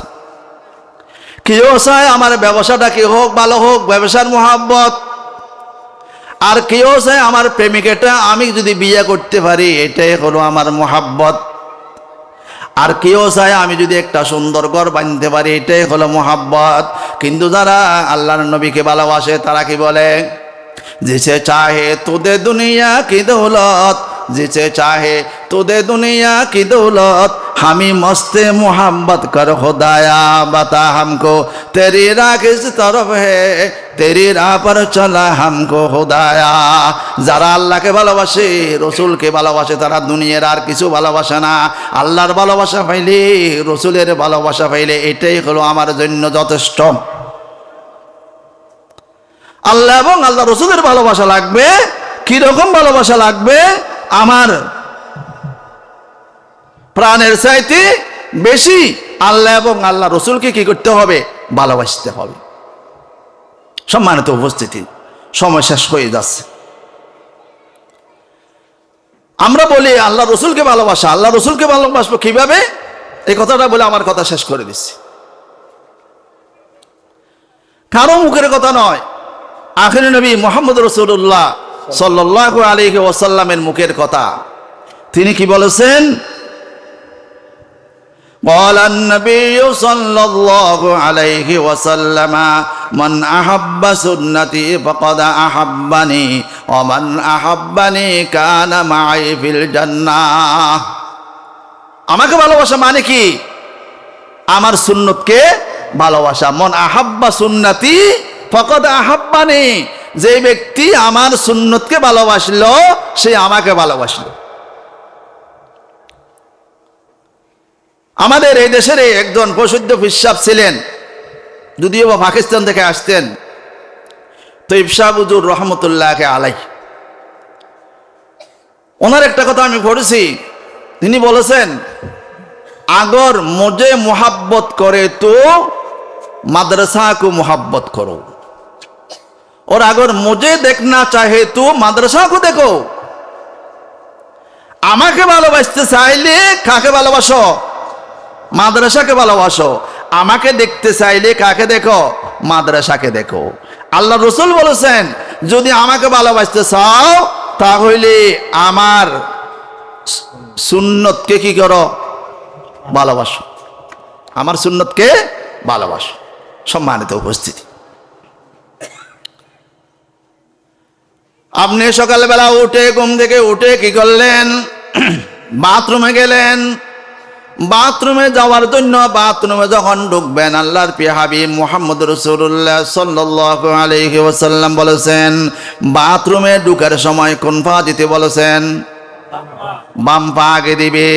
কেউ চায় আমার ব্যবসাটা কি হোক, ভালো হোক, ব্যবসার মোহাব্বত। আর কেউ চায় আমার প্রেমিকাটা আমি যদি বিয়ে করতে পারি এটাই হলো আমার মোহাব্বত। আর কেউ চায় আমি যদি একটা সুন্দর ঘর বাঁধতে পারি এটাই হলো মোহাব্বত। কিন্তু যারা আল্লাহর নবীকে ভালোবাসে তারা কি বলে, जिसे चाहे तो दे दुनिया की दौलत, जिसे चाहे तो दे दुनिया की दौलत, हमी मस्ते मोहब्बत कर खुदाया बता हमको तेरी राह किस तरफ है, तेरी राह पर चला हमको खुदाया। যারা আল্লাহকে ভালোবাসে রসুলকে ভালোবাসে তারা দুনিয়ার আর কিছু ভালোবাসে না। আল্লাহর ভালোবাসা পাইলে রসুলের ভালোবাসা পাইলে এটাই হলো আমার জন্য যথেষ্ট। আল্লাহ এবং আল্লাহ রসুলের ভালোবাসা লাগবে। কি রকম ভালোবাসা লাগবে? আমার প্রাণের চাইতে বেশি আল্লাহ এবং আল্লাহ রসুলকে কি করতে হবে? ভালোবাসতে হবে। সম্মানিত উপস্থিতি, সময় শেষ হয়ে যাচ্ছে। আমরা বলি আল্লাহ রসুলকে ভালোবাসা, আল্লাহ রসুলকে ভালোবাসবো কিভাবে? এই কথাটা বলে আমার কথা শেষ করে দিচ্ছি। কারো মুখের কথা নয়, আখির নবী মুহাম্মদ রাসূলুল্লাহ সাল্লাল্লাহু আলাইহি ওয়াসাল্লামের মুখের কথা। তিনি কি বলেছেন? قال النبي صلى الله عليه وسلم من أحب سنتي فقد أحبني ومن أحبني كان معي في الجنة। আমাকে ভালোবাসা মানে কি? আমার সুন্নতকে ভালোবাসা। মন আহাব্বা সুন্নতি ফকদ আহাব্বানি, যে ব্যক্তি আমার সুন্নতকে ভালোবাসলো সে আমাকে ভালোবাসলো। আমাদের এই দেশের একজন প্রসিদ্ধ ফিসাব ছিলেন, যদিও বা পাকিস্তান থেকে আসতেন, তো ইফসা হুজুর রহমতুল্লাহ আলাই। ওনার একটা কথা আমি পড়েছি, তিনি বলেছেন, আগর মুঝে মোহাব্বত করে তো মাদ্রাসা কো মোহাব্বত করো, और अगर मुझे देखना चाहे तो মাদ্রাসা को देखो। আমাকে ভালোবাসতে চাইলে কাকে ভালোবাসো? মাদ্রাসাকে ভালোবাসো। আমাকে দেখতে চাইলে কাকে দেখো? মাদ্রাসাকে দেখো। আল্লাহ রাসূল বলেছেন, যদি আমাকে ভালোবাসতে চাও তাহলে আমার সুন্নতকে কি করো? ভালোবাসো। আমার সুন্নতকে ভালোবাসো। সম্মানিত উপস্থিতি, আপনি সকালবেলা উঠে ঘুম থেকে উঠে কি করলেন? বাথরুমে গেলেন। বাথরুমে যাওয়ার জন্য বাথরুমে যখন ঢুকবেন, আল্লাহর প্রিয় হাবিব মুহাম্মদ রাসূলুল্লাহ সাল্লাল্লাহু আলাইহি ওয়াসাল্লাম বলেছেন, বাথরুমে ঢুকার সময় কোন পা দিতে বলেছেন? বাম পা আগে দিবে।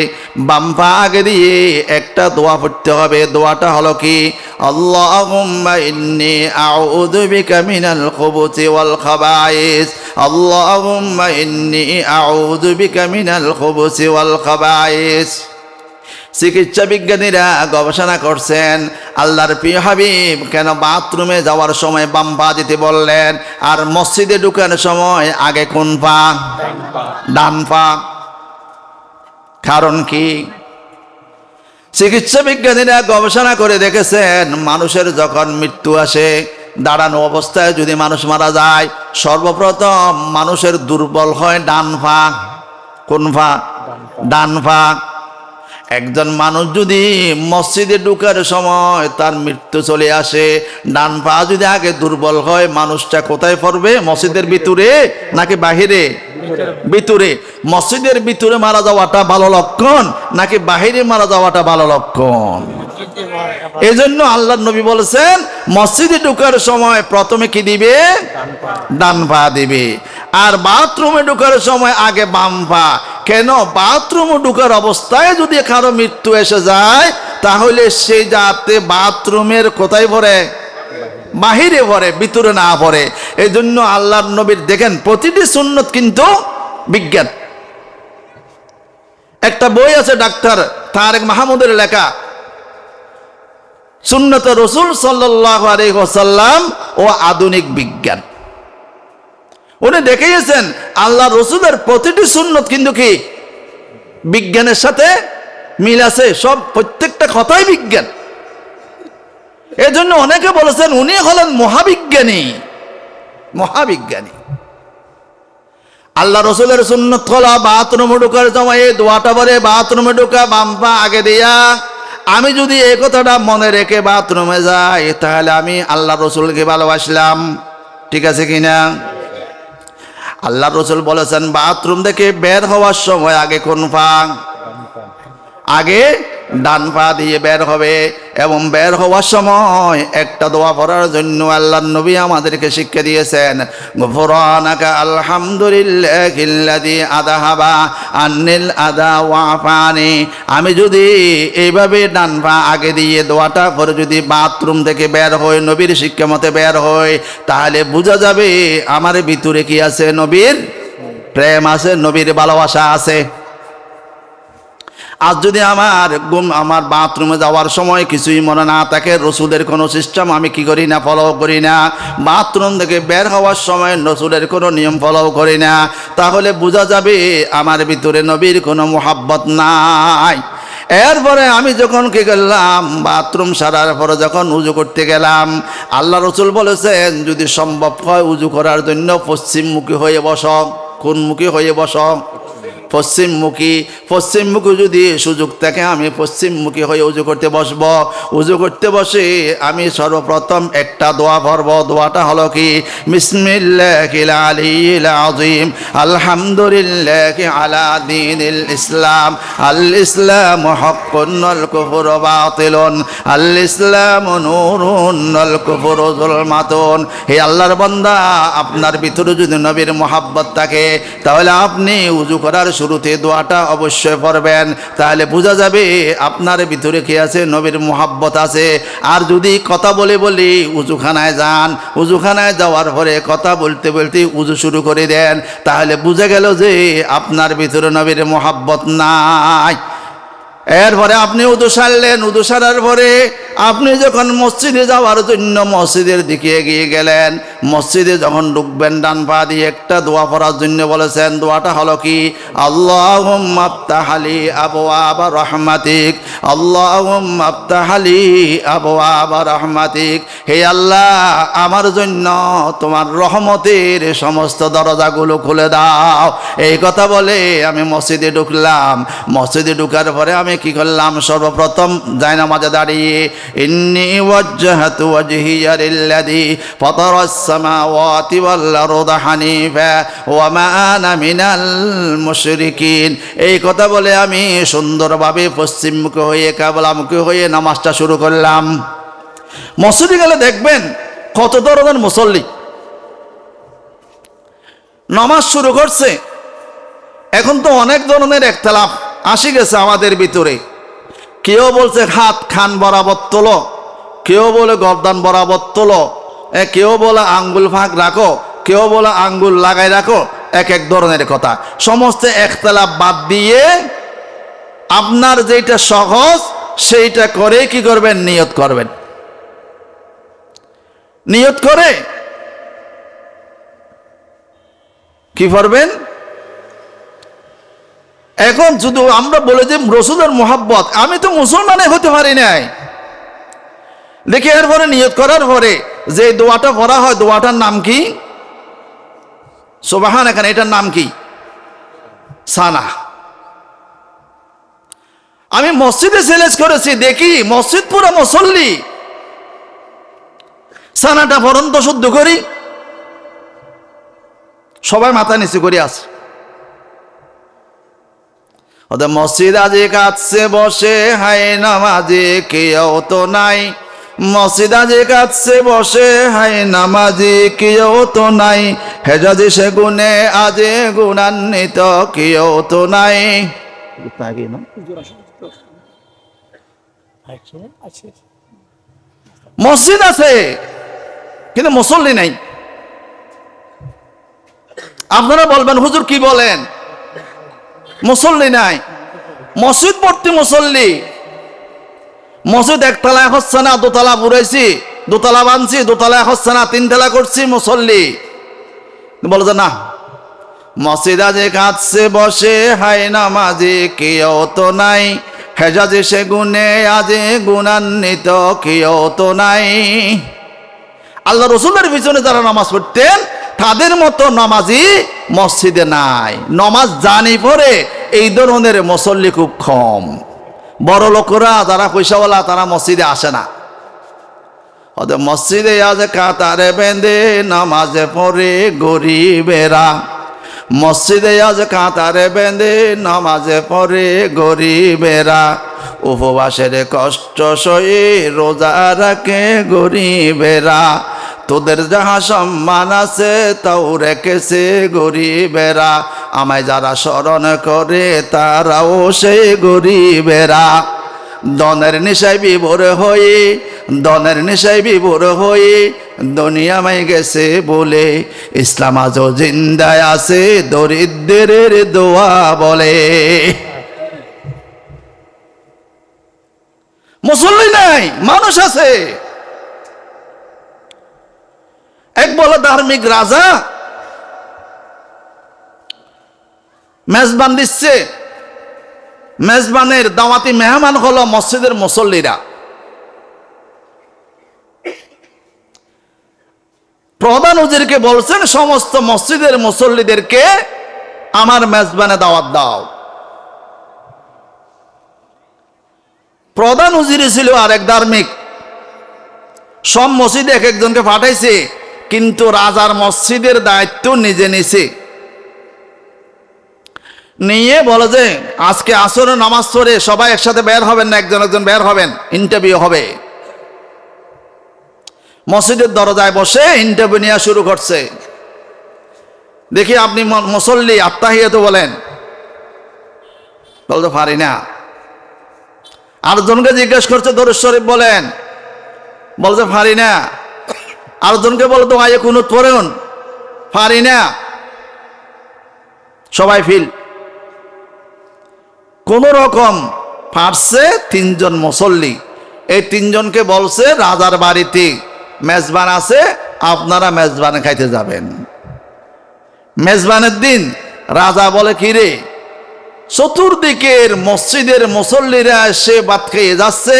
বাম পা আগে দিয়ে একটা দোয়া পড়তে হবে। দোয়াটা হলো কি? আল্লাহুম্মা ইন্নী আউযু বিকা মিনাল খুবুসি ওয়াল খাবায়েস। আল্লাহুম্মা ইন্নী আউযু বিকা মিনাল খুবুসি ওয়াল খাবায়েস। চিকিৎসা বিজ্ঞানীরা গবেষণা করছেন, আল্লাহর প্রিয় হাবিব কেন বাথরুমে যাওয়ার সময় বাম পা দিতে বললেন, আর মসজিদে ঢুকার সময় আগে কোন পা? ডান পা। কারণ কি? চিকিৎসা বিজ্ঞানীরা গবেষণা করে দেখেছেন, মানুষের যখন মৃত্যু আসে, দাঁড়ানো অবস্থায় যদি মানুষ মারা যায়, সর্বপ্রথম মানুষের দুর্বল হয় ডান পা। কোন পা? ডান পা। একজন মানুষ যদি মসজিদে ঢুকার সময় তার মৃত্যু চলে আসে, ডান পা যদি আগে দুর্বল হয়, মানুষটা কোথায় পড়বে? মসজিদের ভিতরে নাকি বাহিরে? ভিতরে। মসজিদের ভিতরে মারা যাওয়াটা ভালো লক্ষণ নাকি বাহিরে মারা যাওয়াটা ভালো লক্ষণ? এই জন্য আল্লাহর নবী বলেছেন, মসজিদে ঢুকার সময় প্রথমে কি দিবে? ডান পা দিবে। আর বাথরুমে ঢুকার সময় আগে বাম পা। কেন? বাথরুমে ঢুকার অবস্থায় যদি কারো মৃত্যু এসে যায়, তাহলে সেই যাতে বাথরুমের কোথায় পড়ে? বাহিরে পড়ে, ভিতরে না পড়ে। এই জন্য আল্লাহর নবীর দেখেন, প্রতিটি সুন্নত কিন্তু বিজ্ঞান। একটা বই আছে ডাক্তার তারেক মাহমুদের লেখা, সুন্নতে রাসূল সাল্লাল্লাহু আলাইহি ওয়াসাল্লাম ও আধুনিক বিজ্ঞান। উনি দেখিয়েছেন আল্লাহ রসুলের প্রতিটি সুন্নত কিন্তু কি বিজ্ঞানের সাথে মিল আছে। সব প্রত্যেকটা কথাই বিজ্ঞান। এজন্য অনেকে বলেছেন উনি হলেন মহাবিজ্ঞানী। মহাবিজ্ঞানী। আল্লাহ রসুলের সুন্নত হলো বাথরুমে ঢোকার সময় এই দোয়াটা বলে, বাথরুমে ঢোকা বাম পা আগে দিয়া। আমি যদি এই কথাটা মনে রেখে বাথরুমে যাই, তাহলে আমি আল্লাহ রসুলকে ভালোবাসলাম। ঠিক আছে কিনা? আল্লাহ রসুল বলেছেন, বাথরুম থেকে বের হওয়ার সময় আগে কোন পা? আগে ডান পা দিয়ে বের হবে। এবং বের হওয়ার সময় একটা দোয়া পড়ার জন্য আল্লাহর নবী আমাদেরকে শিক্ষা দিয়েছেন, গুফরানাকা আলহামদুলিল্লাহিল্লাযী আযহাবা আন্নিল আযা ওয়া আফানি। আমি যদি এইভাবে ডান পা আগে দিয়ে দোয়াটা করে যদি বাথরুম থেকে বের হই, নবীর শিক্ষা মতে বের হই, তাহলে বোঝা যাবে আমার ভিতরে কি আছে? নবীর প্রেম আছে, নবীর ভালোবাসা আছে। আজ যদি আমার বাথরুমে যাওয়ার সময় কিছুই মনে না থাকে, রসুলের কোনো সিস্টেম আমি কি করি না? ফলো করি না। বাথরুম থেকে বের হওয়ার সময় রসুলের কোনো নিয়ম ফলো করি না, তাহলে বোঝা যাবে আমার ভিতরে নবীর কোনো মোহাব্বত নাই। এরপরে আমি যখন কি করলাম, বাথরুম সারার পরে যখন উজু করতে গেলাম, আল্লাহ রসুল বলেছেন যদি সম্ভব হয় উজু করার জন্য পশ্চিমমুখী হয়ে বসো। কোন মুখী হয়ে বসো? পশ্চিমমুখী। পশ্চিমমুখী যদি সুযোগ থাকে আমি পশ্চিমমুখী হয়ে উজু করতে বসব। উজু করতে বসে আমি সর্বপ্রথম একটা দোয়া পড়ব। দোয়াটা হলো কি? বিসমিল্লাহিল আলিয়্যিল আযীম আলহামদুলিল্লাহি আলা দীনিল ইসলাম আল ইসলামু হাক্কুন ওয়াল কুফরু বাতিলুন আল ইসলামু নূরুন ওয়াল কুফরু যুলমাতুন। হে আল্লাহর বান্দা, আপনার ভিতরে যদি নবীর মোহাব্বত থাকে, তাহলে আপনি উজু করার শুরুতে দোয়াটা অবশ্যই পড়বেন, তাহলে বোঝা যাবে আপনার ভিতরে কি আছে, নবীর মুহাব্বত আছে। আর যদি কথা বলে বলি উজুখানায় যান, উজুখানায় যাওয়ার পরে কথা বলতে বলতে উজু শুরু করে দেন, তাহলে বুঝা গেল যে আপনার ভিতরে নবীর মুহাব্বত নাই। এরপরে আপনি উদু সারলেন, উদু সারার পরে আপনি যখন মসজিদে যাওয়ার জন্য মসজিদের দিকে এগিয়ে গেলেন, মসজিদে যখন ঢুকবেন ডান পা দিয়ে একটা দোয়া পড়ার জন্য বলেছেন। দোয়াটা হলো কি, আল্লাহুম্মা আফতাহ লি আবওয়াবা রাহমাতিক, আল্লাহুম্মা আফতাহ লি আবওয়াবা রাহমাতিক। হে আল্লাহ, আমার জন্য তোমার রহমতের সমস্ত দরজাগুলো খুলে দাও। এই কথা বলে আমি মসজিদে ঢুকলাম। মসজিদে ঢুকার পরে আমি কি করলাম, সর্বপ্রথম জায়নামাজে দাঁড়িয়ে ইন্নী ওয়াজ্জাহতু ওয়াজহিয়া লিল্লাযী ফাতারাস সামাওয়াতি ওয়াল আরদা হানিফা ওয়া মা আনা মিনাল মুশরিকিন, এই কথা বলে আমি সুন্দরভাবে পশ্চিমমুখী হয়ে কিবলামুখী হয়ে নামাজটা শুরু করলাম। মসজিদে গেলে দেখবেন কত ধরনের মুসল্লি নামাজ শুরু করছে। এখন তো অনেক ধরনের ইখতিলাফ আসি গেছে আমাদের ভিতরে। কেউ বলছে হাত খান বরাবর তোলো, কেউ বলে গর্দান বরাবর তোলো, কেউ বলে আঙ্গুল ফাঁক রাখো, কেউ বলে আঙ্গুল লাগাই রাখো, এক এক ধরনের কথা। সমস্ত ইখতিলাফ বাদ দিয়ে আপনার যেটা সহজ সেইটা করে কি করবেন, নিয়ত করবেন। নিয়ত করে কি করবেন? এখন শুধু আমরা বলে যে রসুলের মুহাব্বত, আমি তো মুসলমানে হতে পারি নাই। দেখি এরপরে নিয়ত করার পরে যে দোয়াটা পড়া হয়, দোয়াটার নাম কি? সুবহান, এখানে এটার নাম কি? সানা। আমি মসজিদে চ্যালেঞ্জ করেছি, দেখি মসজিদ পুরো মুসল্লি, সানাটা পড়ন্ত শুদ্ধ করি, সবাই মাথা নিচু করে আছে। ওদের মসজিদ আজি কাছে বসে হাই নামাজি কেউ তো নাই, মসজিদ আজি কাছে বসে হাই নামাজি কেউ তো নাই, হেজাজি সে গুনে আজে গুণান্বিত কেউ তো নাই। মসজিদ আছে কিন্তু মুসল্লি নাই। আপনারা বলবেন হুজুর কি বলেন, মুসল্লি নাই। মসজিদ ভর্তি মুসল্লি। মসজিদ একতলা হচ্ছে না, দোতলা পুরাইছি, দোতলা বানছি, দোতলা হচ্ছে না, তিনতলা করছি, মুসল্লি। বলে যে না, মসজিদ আজে কাছে বসে হাই নামাজি কেউ তো নাই, হেজাজি সে গুনে আজে গুণান্বিত কেউ তো নাই। আল্লাহ রসুলের পিছনে যারা নামাজ পড়তেন তাদের মতো নামাজি মসজিদে নাই। নামাজ জানি পড়ে এই ধরনের মুসল্লি খুব কম। বড় লোকরা যারা পয়সাওয়ালা তারা মসজিদে আসে না। ওদের মসজিদে আজ কাতারে বেঁধে নামাজে পড়ে গরিবেরা, মসজিদে আজ কাতারে বেঁধে নামাজে পড়ে গরিবেরা, উপবাসের কষ্ট সয়ে রোজা রাখে গরিবেরা, তোদের যাহা সম্মান আছে তাও রেখেছে গরিবেরা, আমায় যারা স্মরণ করে তারাও সেই গরিবেরা। দনের নেশায় বিভোর হয়ে, দনের নেশায় বিভোর হয়ে দুনিয়ায় গেছে বলে, ইসলাম আজও জিন্দায় আছে দরিদ্রের দোয়া বলে। মুসল্লি নাই, মানুষ আছে। এক বলে ধার্মিক রাজা মেজবান দিচ্ছে, মেজবানের দাওয়াতি মেহমান হলো মসজিদের মুসল্লিরা। প্রধান উজিরকে বলছেন সমস্ত মসজিদের মুসল্লিদেরকে আমার মেজবানে দাওয়াত দাও। প্রধান উজিরে ছিল আরেক ধার্মিক, সব মসজিদে এক একজনকে পাঠাইছে, কিন্তু রাজার মসজিদের দায়িত্ব নিজে নিছে। নিয়ে বলে যে আজকে আসরের নামাজ পড়ে সবাই একসাথে বের হবেন না, একজন একজন বের হবেন, ইন্টারভিউ হবে। মসজিদের দরজায় বসে ইন্টারভিউ নেওয়া শুরু করছে। দেখি আপনি মুসল্লি আত্তাহিয়াতু বলেন, বলতে পারি না। আরেকজনকে জিজ্ঞেস করছে দরুদ শরীফ বলেন, বলতে পারি না। আরেকজনকে বলে তো আয়ে কুনুত পড়ুন, পারি না। সবাই ফিল কোন রকম পারছে তিনজন মুসল্লি। এই তিনজনকে বলছে রাজার বাড়িতে মেজবান আছে, আপনারা মেজবান খাইতে যাবেন। মেজবানের দিন রাজা বলে কি রে, চতুর্দিকের মসজিদের মুসল্লিরা এসে ভাত খেয়ে যাচ্ছে,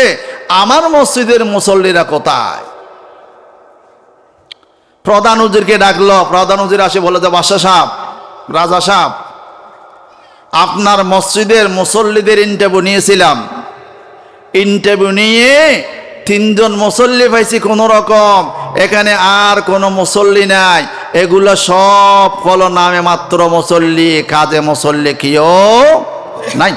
আমার মসজিদের মুসল্লিরা কোথায়? প্রধান উজিরকে ডাকলো। প্রধান উজির আসে বলে যে বাদশা সাহেব, রাজা সাহেব, আপনার মসজিদের মুসল্লিদের ইন্টারভিউ নিয়েছিলাম, ইন্টারভিউ নিয়ে তিনজন মুসল্লি পাইছি কোন রকম, এখানে আর কোনো মুসল্লি নাই, এগুলো সব হলো নামে মাত্র মুসল্লি, কাজে মুসল্লি কেউ নাই।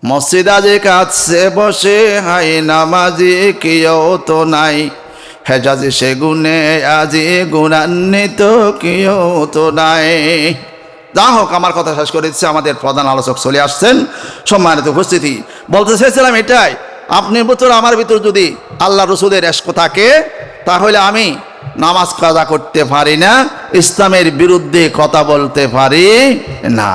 মসজিদ আজে কাছে বসে হাই নামাজি কেউ তো নাই, হেজাজি সেগুনে আজি গুণান্বিত কেউ তো নাই। যা হোক, আমার কথা শেষ করে দিচ্ছে, আমাদের প্রধান আলোচক চলে আসছেন। সম্মানিত উপস্থিতি, বলতে চাইছিলাম এটাই, আপনার ভিতর আমার ভিতর যদি আল্লাহ রসুলের ইশক থাকে, তাহলে আমি নামাজ কাজা করতে পারি না, ইসলামের বিরুদ্ধে কথা বলতে পারি না।